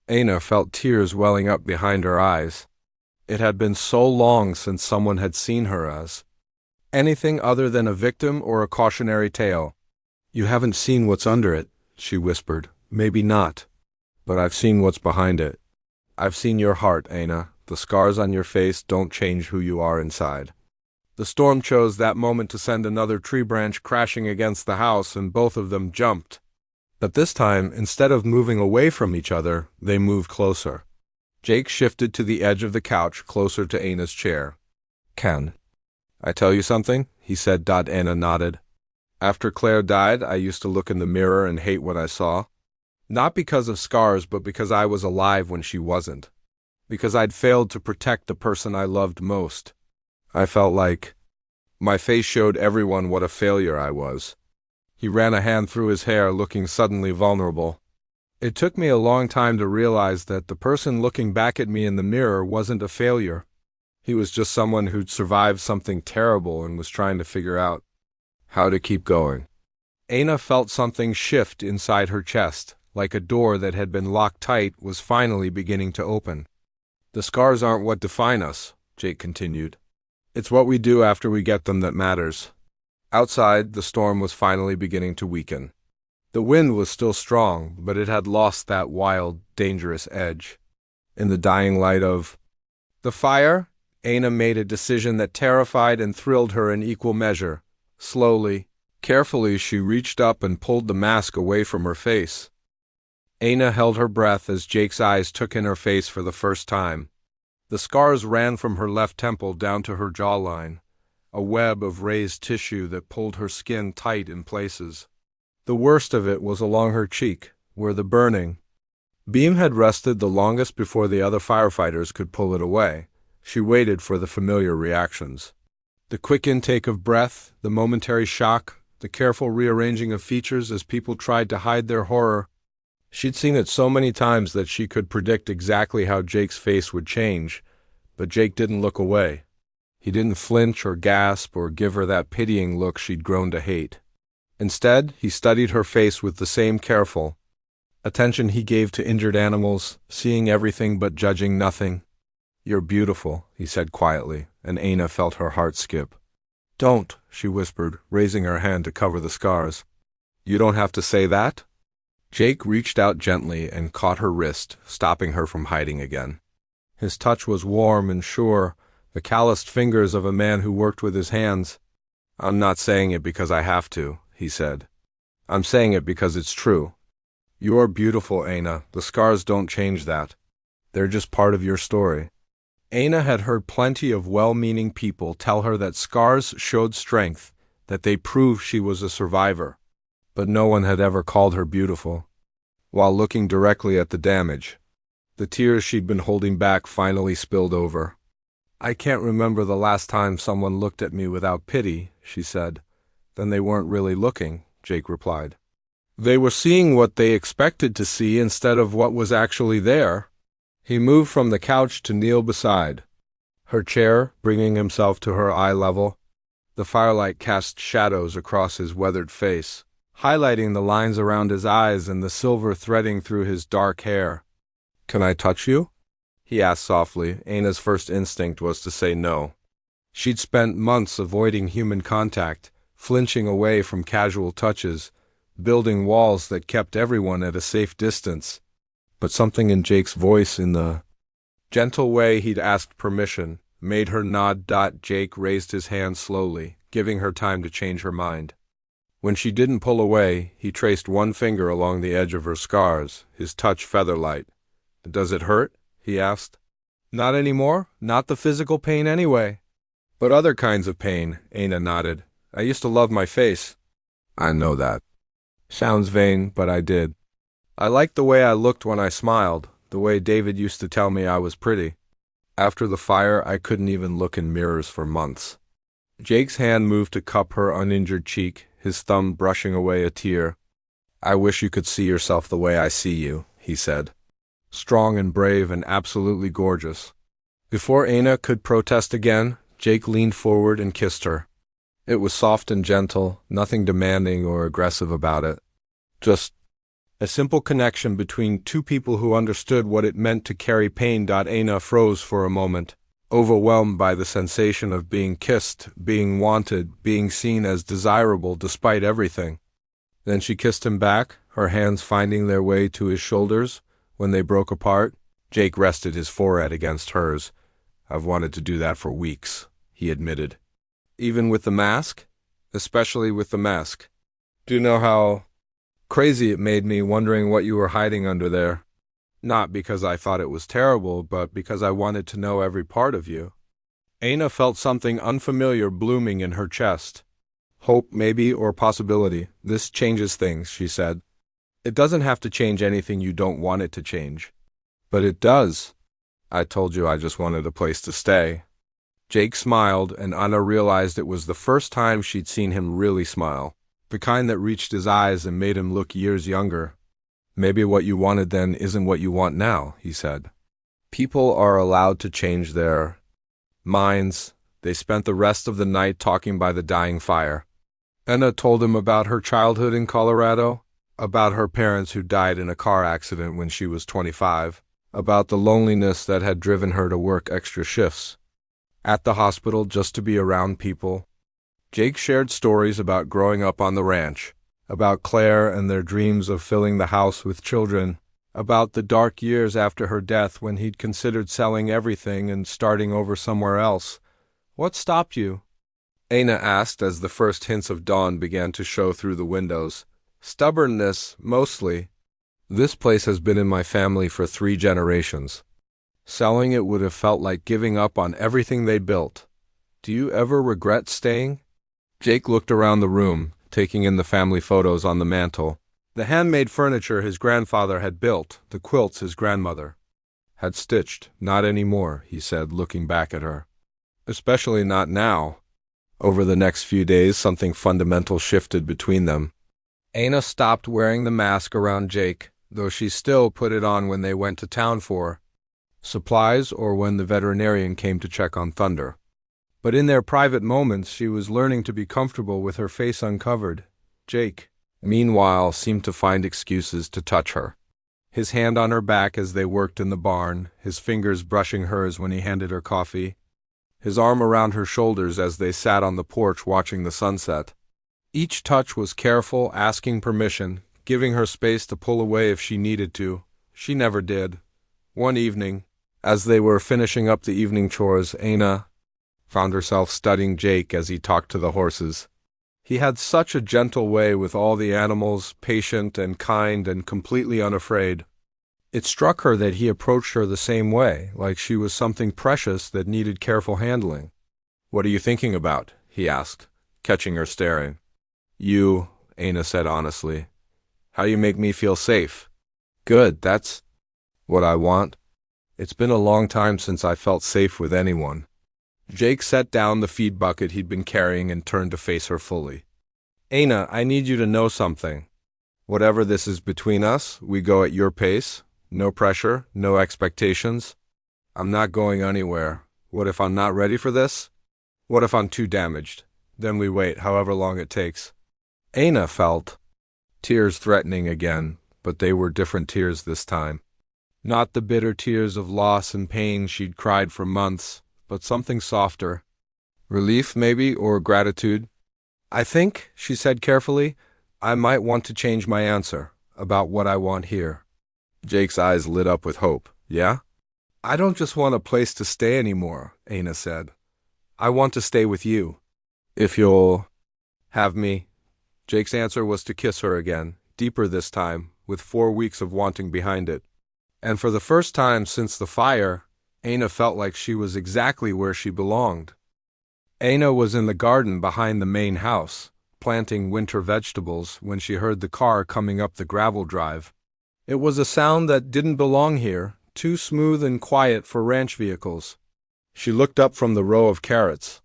Aina felt tears welling up behind her eyes. It had been so long since someone had seen her as anything other than a victim or a cautionary tale. "You haven't seen what's under it," she whispered. "Maybe not. But I've seen what's behind it. I've seen your heart, Aina. The scars on your face don't change who you are inside." The storm chose that moment to send another tree branch crashing against the house, and both of them jumped. But this time, instead of moving away from each other, they moved closer. Jake shifted to the edge of the couch, closer to Anna's chair. "Can I tell you something?" he said. Anna nodded. "After Claire died, I used to look in the mirror and hate what I saw. Not because of scars, but because I was alive when she wasn't. Because I'd failed to protect the person I loved most. I felt like my face showed everyone what a failure I was." He ran a hand through his hair, looking suddenly vulnerable. "It took me a long time to realize that the person looking back at me in the mirror wasn't a failure. He was just someone who'd survived something terrible and was trying to figure out how to keep going." Anna felt something shift inside her chest, like a door that had been locked tight was finally beginning to open. "The scars aren't what define us," Jake continued. "It's what we do after we get them that matters." Outside, the storm was finally beginning to weaken. The wind was still strong, but it had lost that wild, dangerous edge. In the dying light of the fire, Anna made a decision that terrified and thrilled her in equal measure. Slowly, carefully, she reached up and pulled the mask away from her face. Anna held her breath as Jake's eyes took in her face for the first time. The scars ran from her left temple down to her jawline, a web of raised tissue that pulled her skin tight in places. The worst of it was along her cheek, where the burning beam had rested the longest before the other firefighters could pull it away. She waited for the familiar reactions. The quick intake of breath, the momentary shock, the careful rearranging of features as people tried to hide their horror. She'd seen it so many times that she could predict exactly how Jake's face would change, but Jake didn't look away. He didn't flinch or gasp or give her that pitying look she'd grown to hate. Instead, he studied her face with the same careful attention he gave to injured animals, seeing everything but judging nothing. "You're beautiful," he said quietly, and Anna felt her heart skip. "Don't," she whispered, raising her hand to cover the scars. "You don't have to say that." Jake reached out gently and caught her wrist, stopping her from hiding again. His touch was warm and sure, the calloused fingers of a man who worked with his hands. "I'm not saying it because I have to," he said. "I'm saying it because it's true. You're beautiful, Anna. The scars don't change that. They're just part of your story." Anna had heard plenty of well-meaning people tell her that scars showed strength, that they proved she was a survivor. But no one had ever called her beautiful. While looking directly at the damage, the tears she'd been holding back finally spilled over. "I can't remember the last time someone looked at me without pity," she said. "Then they weren't really looking," Jake replied. "They were seeing what they expected to see instead of what was actually there." He moved from the couch to kneel beside her chair, bringing himself to her eye level. The firelight cast shadows across his weathered face, highlighting the lines around his eyes and the silver threading through his dark hair. "Can I touch you?" he asked softly. Anna's first instinct was to say no. She'd spent months avoiding human contact, flinching away from casual touches, building walls that kept everyone at a safe distance. But something in Jake's voice, in the gentle way he'd asked permission, made her nod. Jake raised his hand slowly, giving her time to change her mind. When she didn't pull away, he traced one finger along the edge of her scars, his touch feather-light. "Does it hurt?" he asked. "Not anymore. Not the physical pain anyway." "But other kinds of pain," Anna nodded. "I used to love my face." "I know that. Sounds vain, but I did. I liked the way I looked when I smiled, the way David used to tell me I was pretty. After the fire, I couldn't even look in mirrors for months." Jake's hand moved to cup her uninjured cheek, his thumb brushing away a tear. "I wish you could see yourself the way I see you," he said. "Strong and brave and absolutely gorgeous." Before Anna could protest again, Jake leaned forward and kissed her. It was soft and gentle, nothing demanding or aggressive about it. Just a simple connection between two people who understood what it meant to carry pain. Anna froze for a moment, overwhelmed by the sensation of being kissed, being wanted, being seen as desirable despite everything. Then she kissed him back, her hands finding their way to his shoulders. When they broke apart, Jake rested his forehead against hers. "I've wanted to do that for weeks," he admitted. Even with the mask? Especially with the mask. Do you know how crazy it made me wondering what you were hiding under there? Not because I thought it was terrible, but because I wanted to know every part of you. Aina felt something unfamiliar blooming in her chest. Hope, maybe, or possibility. This changes things, she said. It doesn't have to change anything you don't want it to change. But it does. I told you I just wanted a place to stay. Jake smiled, and Anna realized it was the first time she'd seen him really smile. The kind that reached his eyes and made him look years younger. Maybe what you wanted then isn't what you want now, he said. People are allowed to change their minds. They spent the rest of the night talking by the dying fire. Anna told him about her childhood in Colorado, about her parents who died in a car accident when she was 25, about the loneliness that had driven her to work extra shifts at the hospital just to be around people. Jake shared stories about growing up on the ranch, about Claire and their dreams of filling the house with children, about the dark years after her death when he'd considered selling everything and starting over somewhere else. What stopped you? Aina asked as the first hints of dawn began to show through the windows. Stubbornness, mostly. This place has been in my family for 3 generations. Selling it would have felt like giving up on everything they built. Do you ever regret staying? Jake looked around the room, taking in the family photos on the mantel. The handmade furniture his grandfather had built, the quilts his grandmother had stitched. Not anymore, he said, looking back at her. Especially not now. Over the next few days, something fundamental shifted between them. Aina stopped wearing the mask around Jake, though she still put it on when they went to town for supplies or when the veterinarian came to check on Thunder. But in their private moments, she was learning to be comfortable with her face uncovered. Jake, meanwhile, seemed to find excuses to touch her. His hand on her back as they worked in the barn, his fingers brushing hers when he handed her coffee, his arm around her shoulders as they sat on the porch watching the sunset. Each touch was careful, asking permission, giving her space to pull away if she needed to. She never did. One evening, as they were finishing up the evening chores, Aina found herself studying Jake as he talked to the horses. He had such a gentle way with all the animals, patient and kind and completely unafraid. It struck her that he approached her the same way, like she was something precious that needed careful handling. "What are you thinking about?" he asked, catching her staring. "You," Aina said honestly. "How you make me feel safe." "Good, that's what I want. It's been a long time since I felt safe with anyone." Jake set down the feed bucket he'd been carrying and turned to face her fully. "Aina, I need you to know something. Whatever this is between us, we go at your pace. No pressure, no expectations. I'm not going anywhere. What if I'm not ready for this? What if I'm too damaged? Then we wait, however long it takes." Aina felt tears threatening again, but they were different tears this time. Not the bitter tears of loss and pain she'd cried for months, but something softer. Relief, maybe, or gratitude. "I think," she said carefully, "I might want to change my answer about what I want here." Jake's eyes lit up with hope. "Yeah?" "I don't just want a place to stay anymore," Aina said. "I want to stay with you. If you'll have me." Jake's answer was to kiss her again, deeper this time, with 4 weeks of wanting behind it. And for the first time since the fire, Aina felt like she was exactly where she belonged. Aina was in the garden behind the main house, planting winter vegetables, when she heard the car coming up the gravel drive. It was a sound that didn't belong here, too smooth and quiet for ranch vehicles. She looked up from the row of carrots.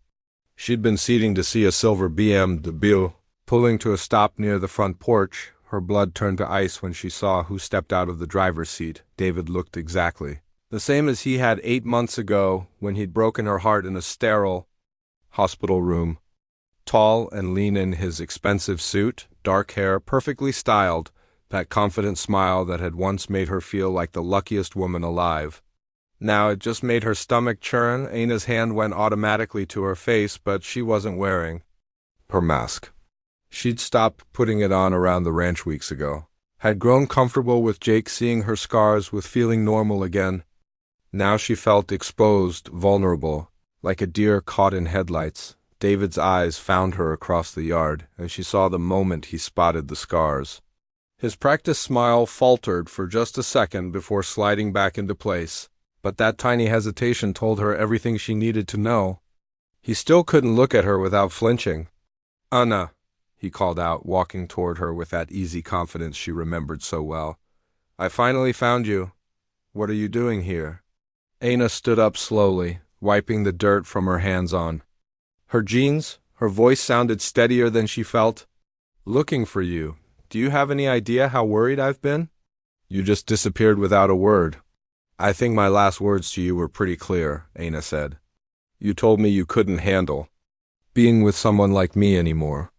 She'd been seating to see a silver BMW pulling to a stop near the front porch. Her blood turned to ice when she saw who stepped out of the driver's seat. David looked exactly the same as he had 8 months ago when he'd broken her heart in a sterile hospital room. Tall and lean in his expensive suit, dark hair, perfectly styled, that confident smile that had once made her feel like the luckiest woman alive. Now it just made her stomach churn. Aina's hand went automatically to her face, but she wasn't wearing her mask. She'd stopped putting it on around the ranch weeks ago. Had grown comfortable with Jake seeing her scars, with feeling normal again. Now she felt exposed, vulnerable, like a deer caught in headlights. David's eyes found her across the yard, and she saw the moment he spotted the scars. His practiced smile faltered for just a second before sliding back into place, but that tiny hesitation told her everything she needed to know. He still couldn't look at her without flinching. "Anna," he called out, walking toward her with that easy confidence she remembered so well. "I finally found you. What are you doing here?" Anna stood up slowly, wiping the dirt from her hands-on. Her jeans, her voice sounded steadier than she felt. "Looking for you. Do you have any idea how worried I've been? You just disappeared without a word." "I think my last words to you were pretty clear," Anna said. "You told me you couldn't handle being with someone like me anymore."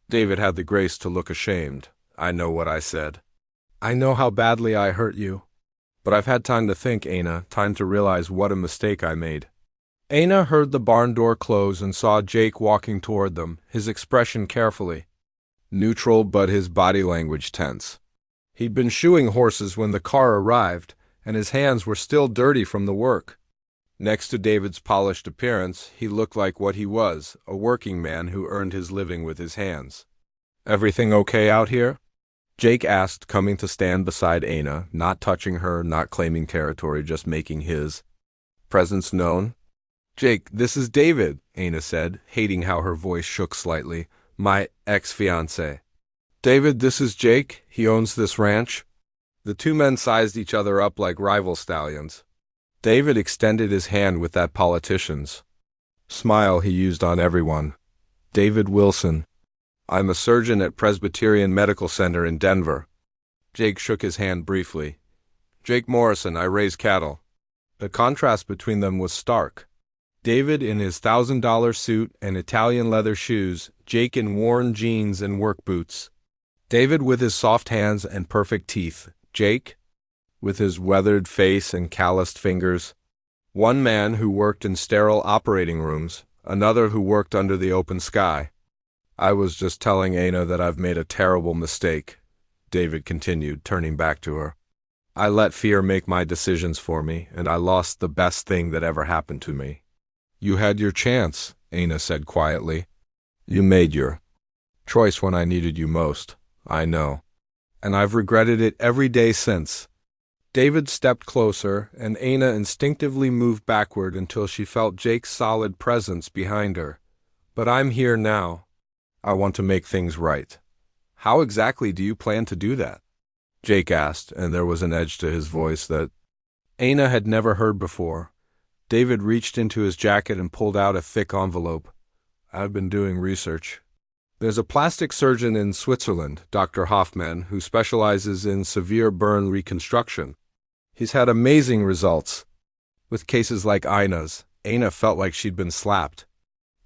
David had the grace to look ashamed. "I know what I said. I know how badly I hurt you. But I've had time to think, Anna, time to realize what a mistake I made." Anna heard the barn door close and saw Jake walking toward them, his expression carefully neutral but his body language tense. He'd been shoeing horses when the car arrived, and his hands were still dirty from the work. Next to David's polished appearance, he looked like what he was, a working man who earned his living with his hands. "Everything okay out here?" Jake asked, coming to stand beside Anna, not touching her, not claiming territory, just making his presence known. "Jake, this is David," Anna said, hating how her voice shook slightly. "My ex-fiancé." "David, this is Jake. He owns this ranch." The two men sized each other up like rival stallions. David extended his hand with that politician's smile he used on everyone. "David Wilson. I'm a surgeon at Presbyterian Medical Center in Denver." Jake shook his hand briefly. "Jake Morrison, I raise cattle." The contrast between them was stark. David in his $1,000 suit and Italian leather shoes, Jake in worn jeans and work boots. David with his soft hands and perfect teeth, Jake with his weathered face and calloused fingers. One man who worked in sterile operating rooms, another who worked under the open sky. "I was just telling Anna that I've made a terrible mistake," David continued, turning back to her. "I let fear make my decisions for me, and I lost the best thing that ever happened to me." "You had your chance," Anna said quietly. "You made your choice when I needed you most. I know. And I've regretted it every day since." David stepped closer, and Anna instinctively moved backward until she felt Jake's solid presence behind her. "But I'm here now. I want to make things right." "How exactly do you plan to do that?" Jake asked, and there was an edge to his voice that Anna had never heard before. David reached into his jacket and pulled out a thick envelope. "I've been doing research. There's a plastic surgeon in Switzerland, Dr. Hoffman, who specializes in severe burn reconstruction. He's had amazing results with cases like Anna's." Anna felt like she'd been slapped.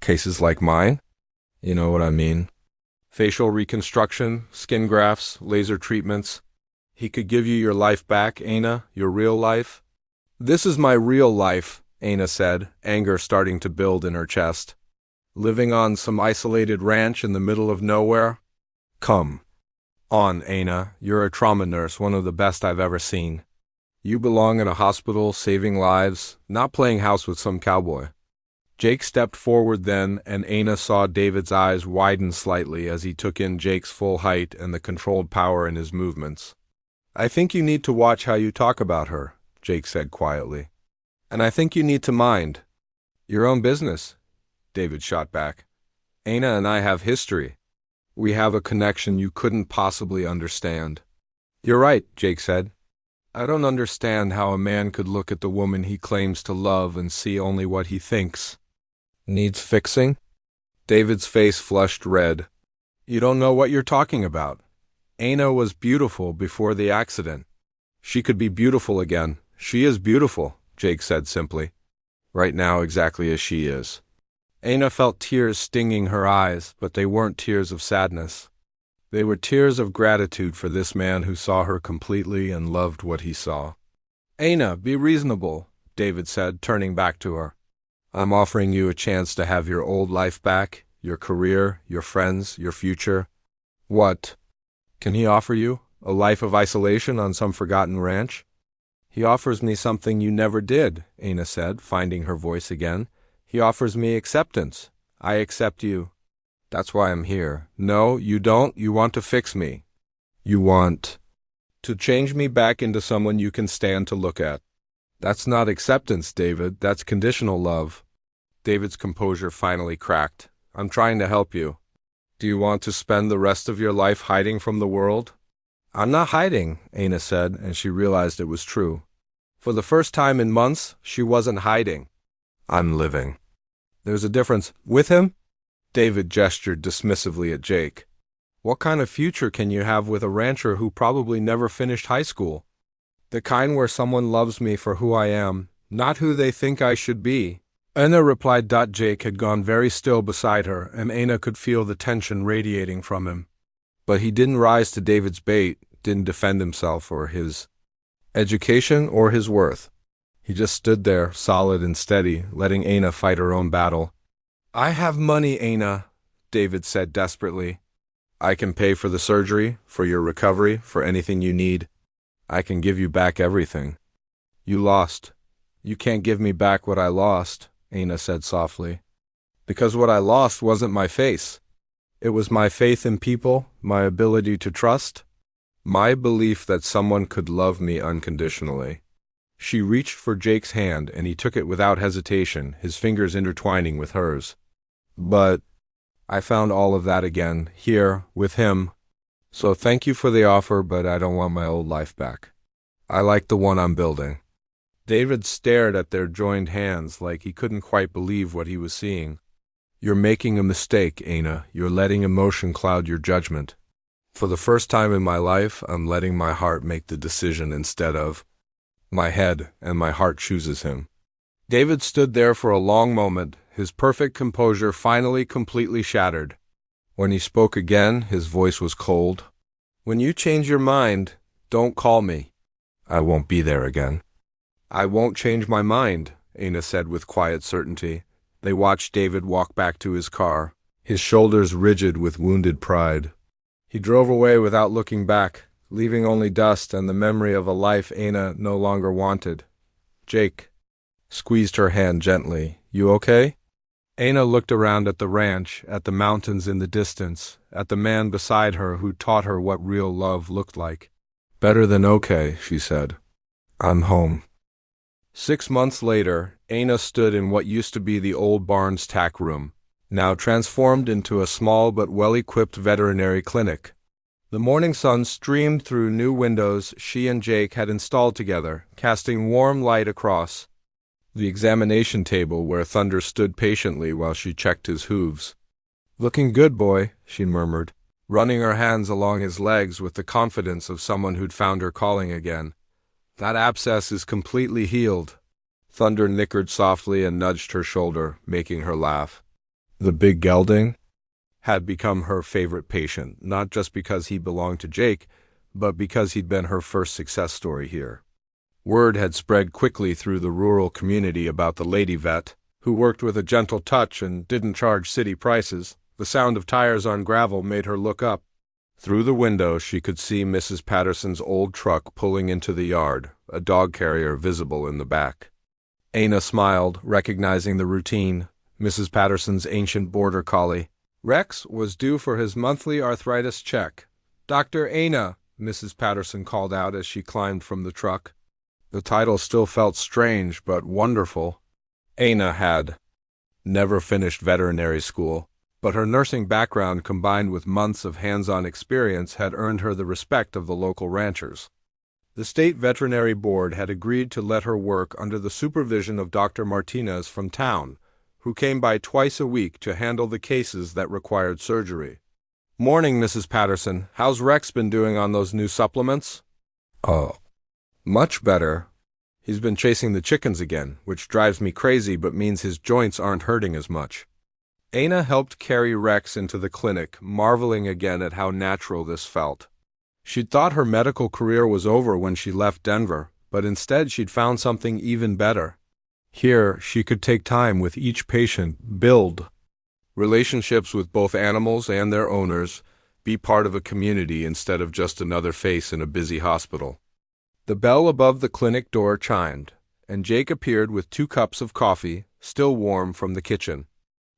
"Cases like mine? You know what I mean. Facial reconstruction, skin grafts, laser treatments. He could give you your life back, Anna, your real life." "This is my real life," Anna said, anger starting to build in her chest. "Living on some isolated ranch in the middle of nowhere? Come on, Anna. You're a trauma nurse, one of the best I've ever seen. You belong in a hospital, saving lives, not playing house with some cowboy." Jake stepped forward then, and Anna saw David's eyes widen slightly as he took in Jake's full height and the controlled power in his movements. "I think you need to watch how you talk about her," Jake said quietly. "And I think you need to mind your own business," David shot back. "Anna and I have history. We have a connection you couldn't possibly understand." "You're right," Jake said. "I don't understand how a man could look at the woman he claims to love and see only what he thinks needs fixing." David's face flushed red. "You don't know what you're talking about. Anna was beautiful before the accident. She could be beautiful again. She is beautiful," Jake said simply. "Right now exactly as she is." Anna felt tears stinging her eyes, but they weren't tears of sadness. They were tears of gratitude for this man who saw her completely and loved what he saw. "Anna, be reasonable," David said, turning back to her. "I'm offering you a chance to have your old life back, your career, your friends, your future." "What can he offer you? A life of isolation on some forgotten ranch?" "He offers me something you never did," Anna said, finding her voice again. "He offers me acceptance. I accept you. That's why I'm here. No, you don't. You want to fix me. You want to change me back into someone you can stand to look at. That's not acceptance, David. That's conditional love. David's composure finally cracked. I'm trying to help you. Do you want to spend the rest of your life hiding from the world? I'm not hiding, Ana said, and she realized it was true. For the first time in months, she wasn't hiding. I'm living. There's a difference. With him? David gestured dismissively at Jake. What kind of future can you have with a rancher who probably never finished high school? The kind where someone loves me for who I am, not who they think I should be. Ana replied. Jake had gone very still beside her, and Ana could feel the tension radiating from him. But he didn't rise to David's bait, didn't defend himself or his education or his worth. He just stood there, solid and steady, letting Ana fight her own battle. I have money, Ana, David said desperately. I can pay for the surgery, for your recovery, for anything you need. I can give you back everything. You lost. You can't give me back what I lost, Ana said softly. Because what I lost wasn't my face. It was my faith in people, my ability to trust, my belief that someone could love me unconditionally. She reached for Jake's hand, and he took it without hesitation, his fingers intertwining with hers. But I found all of that again, here, with him. So thank you for the offer, but I don't want my old life back. I like the one I'm building. David stared at their joined hands like he couldn't quite believe what he was seeing. You're making a mistake, Ana. You're letting emotion cloud your judgment. For the first time in my life, I'm letting my heart make the decision instead of my head, and my heart chooses him. David stood there for a long moment, his perfect composure finally completely shattered. When he spoke again, his voice was cold. When you change your mind, don't call me. I won't be there again. I won't change my mind, Ana said with quiet certainty. They watched David walk back to his car, his shoulders rigid with wounded pride. He drove away without looking back, leaving only dust and the memory of a life Ana no longer wanted. Jake squeezed her hand gently. You okay? Ana looked around at the ranch, at the mountains in the distance, at the man beside her who taught her what real love looked like. Better than okay, she said. I'm home. 6 months later, Ana stood in what used to be the old barn's tack room, now transformed into a small but well-equipped veterinary clinic. The morning sun streamed through new windows she and Jake had installed together, casting warm light across the examination table where Thunder stood patiently while she checked his hooves. Looking good, boy, she murmured, running her hands along his legs with the confidence of someone who'd found her calling again. That abscess is completely healed. Thunder nickered softly and nudged her shoulder, making her laugh. The big gelding had become her favorite patient, not just because he belonged to Jake, but because he'd been her first success story here. Word had spread quickly through the rural community about the lady vet, who worked with a gentle touch and didn't charge city prices. The sound of tires on gravel made her look up. Through the window she could see Mrs. Patterson's old truck pulling into the yard, a dog carrier visible in the back. Ana smiled, recognizing the routine. Mrs. Patterson's ancient border collie. Rex was due for his monthly arthritis check. Dr. Ana, Mrs. Patterson called out as she climbed from the truck. The title still felt strange but wonderful. Ana had never finished veterinary school, but her nursing background combined with months of hands-on experience had earned her the respect of the local ranchers. The state veterinary board had agreed to let her work under the supervision of Dr. Martinez from town, who came by twice a week to handle the cases that required surgery. Morning, Mrs. Patterson. How's Rex been doing on those new supplements? Oh, much better. He's been chasing the chickens again, which drives me crazy but means his joints aren't hurting as much. Ana helped carry Rex into the clinic, marveling again at how natural this felt. She'd thought her medical career was over when she left Denver, but instead she'd found something even better. Here, she could take time with each patient, build relationships with both animals and their owners, be part of a community instead of just another face in a busy hospital. The bell above the clinic door chimed, and Jake appeared with 2 cups of coffee, still warm from the kitchen.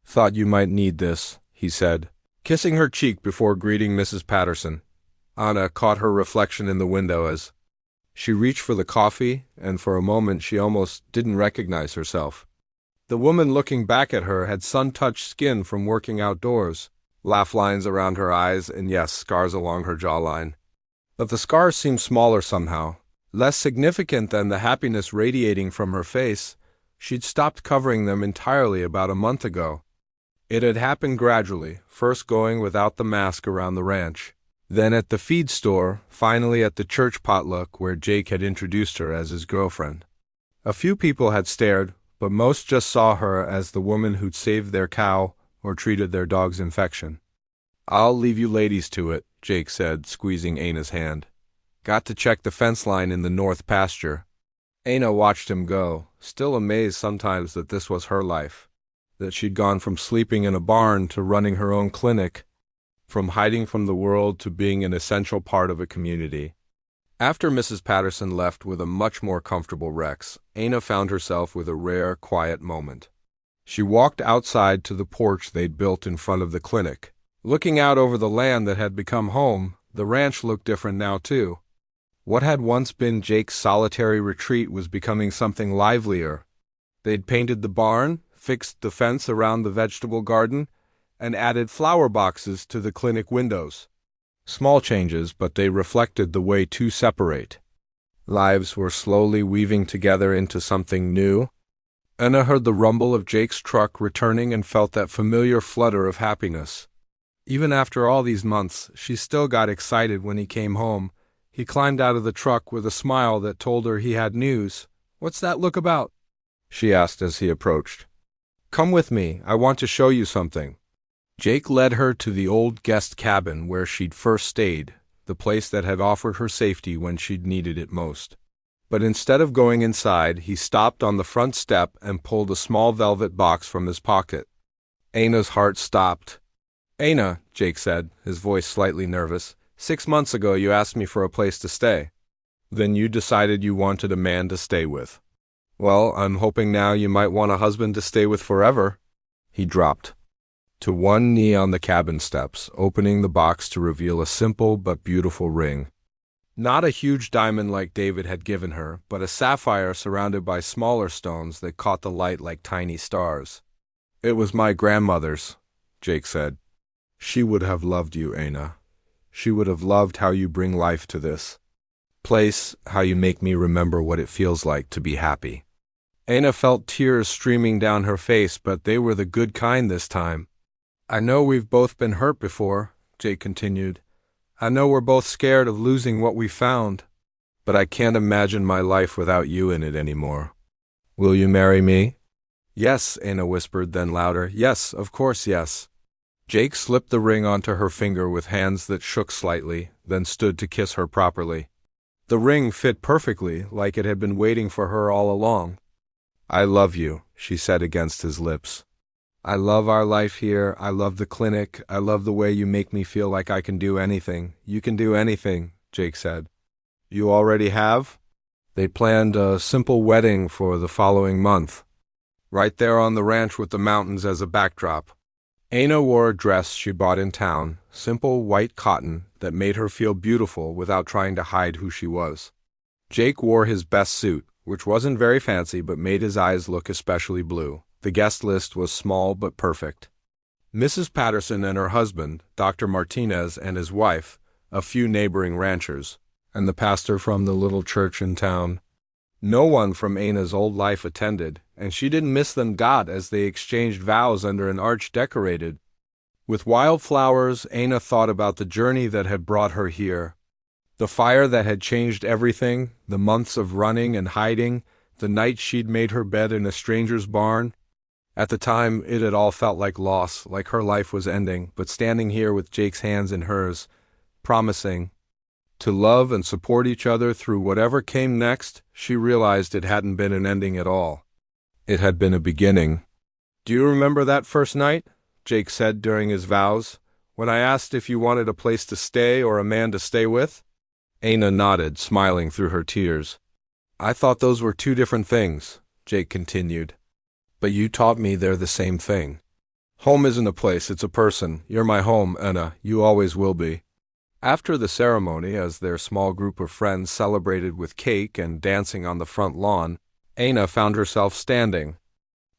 Thought you might need this, he said, kissing her cheek before greeting Mrs. Patterson. Anna caught her reflection in the window as she reached for the coffee, and for a moment she almost didn't recognize herself. The woman looking back at her had sun-touched skin from working outdoors, laugh lines around her eyes, and yes, scars along her jawline. But the scars seemed smaller somehow, less significant than the happiness radiating from her face. She'd stopped covering them entirely about a month ago. It had happened gradually, first going without the mask around the ranch, then at the feed store, finally at the church potluck where Jake had introduced her as his girlfriend. A few people had stared, but most just saw her as the woman who'd saved their cow or treated their dog's infection. "I'll leave you ladies to it," Jake said, squeezing Anna's hand. "Got to check the fence line in the north pasture." Anna watched him go, still amazed sometimes that this was her life, that she'd gone from sleeping in a barn to running her own clinic, from hiding from the world to being an essential part of a community. After Mrs. Patterson left with a much more comfortable Rex, Anna found herself with a rare, quiet moment. She walked outside to the porch they'd built in front of the clinic. Looking out over the land that had become home, the ranch looked different now too. What had once been Jake's solitary retreat was becoming something livelier. They'd painted the barn, fixed the fence around the vegetable garden, and added flower boxes to the clinic windows. Small changes, but they reflected the way two separate. Lives were slowly weaving together into something new. Anna heard the rumble of Jake's truck returning and felt that familiar flutter of happiness. Even after all these months, she still got excited when he came home. He climbed out of the truck with a smile that told her he had news. "What's that look about?" she asked as he approached. "Come with me, I want to show you something." Jake led her to the old guest cabin where she'd first stayed, the place that had offered her safety when she'd needed it most. But instead of going inside, he stopped on the front step and pulled a small velvet box from his pocket. Anna's heart stopped. "Anna," Jake said, his voice slightly nervous, 6 months ago you asked me for a place to stay. Then you decided you wanted a man to stay with. Well, I'm hoping now you might want a husband to stay with forever." He dropped to one knee on the cabin steps, opening the box to reveal a simple but beautiful ring. Not a huge diamond like David had given her, but a sapphire surrounded by smaller stones that caught the light like tiny stars. "It was my grandmother's," Jake said. "She would have loved you, Anna. She would have loved how you bring life to this place, how you make me remember what it feels like to be happy." Anna felt tears streaming down her face, but they were the good kind this time. "I know we've both been hurt before," Jake continued. "I know we're both scared of losing what we found. But I can't imagine my life without you in it anymore. Will you marry me?" "Yes," Anna whispered, then louder, "Yes, of course, yes." Jake slipped the ring onto her finger with hands that shook slightly, then stood to kiss her properly. The ring fit perfectly, like it had been waiting for her all along. "I love you," she said against his lips. "I love our life here, I love the clinic, I love the way you make me feel like I can do anything." "You can do anything," Jake said. "You already have?" They planned a simple wedding for the following month, right there on the ranch with the mountains as a backdrop. Anna wore a dress she bought in town, simple white cotton that made her feel beautiful without trying to hide who she was. Jake wore his best suit, which wasn't very fancy but made his eyes look especially blue. The guest list was small but perfect. Mrs. Patterson and her husband, Dr. Martinez, and his wife, a few neighboring ranchers, and the pastor from the little church in town. No one from Anna's old life attended, and she didn't miss them got as they exchanged vows under an arch decorated with wildflowers. Anna thought about the journey that had brought her here, the fire that had changed everything, the months of running and hiding, the night she'd made her bed in a stranger's barn. At the time, it had all felt like loss, like her life was ending, but standing here with Jake's hands in hers, promising to love and support each other through whatever came next, she realized it hadn't been an ending at all. It had been a beginning. "Do you remember that first night?" Jake said during his vows, "when I asked if you wanted a place to stay or a man to stay with?" Anna nodded, smiling through her tears. "I thought those were two different things," Jake continued. "But you taught me they're the same thing. Home isn't a place, it's a person. You're my home, Anna. You always will be. After the ceremony, as their small group of friends celebrated with cake and dancing on the front lawn, Anna found herself standing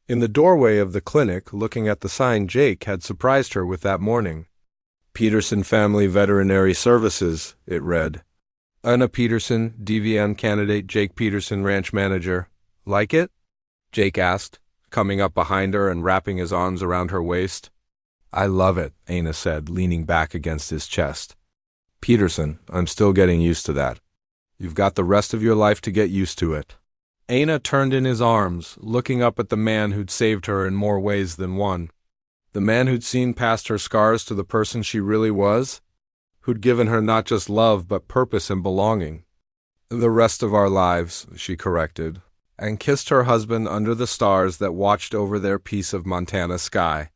in the doorway of the clinic, looking at the sign Jake had surprised her with that morning. Peterson Family Veterinary Services, it read. Anna Peterson, DVN candidate, Jake Peterson, ranch manager. Like it? Jake asked, coming up behind her and wrapping his arms around her waist. I love it, Anna said, leaning back against his chest. Peterson, I'm still getting used to that. You've got the rest of your life to get used to it. Anna turned in his arms, looking up at the man who'd saved her in more ways than one. The man who'd seen past her scars to the person she really was, who'd given her not just love but purpose and belonging. The rest of our lives, she corrected, and kissed her husband under the stars that watched over their piece of Montana sky.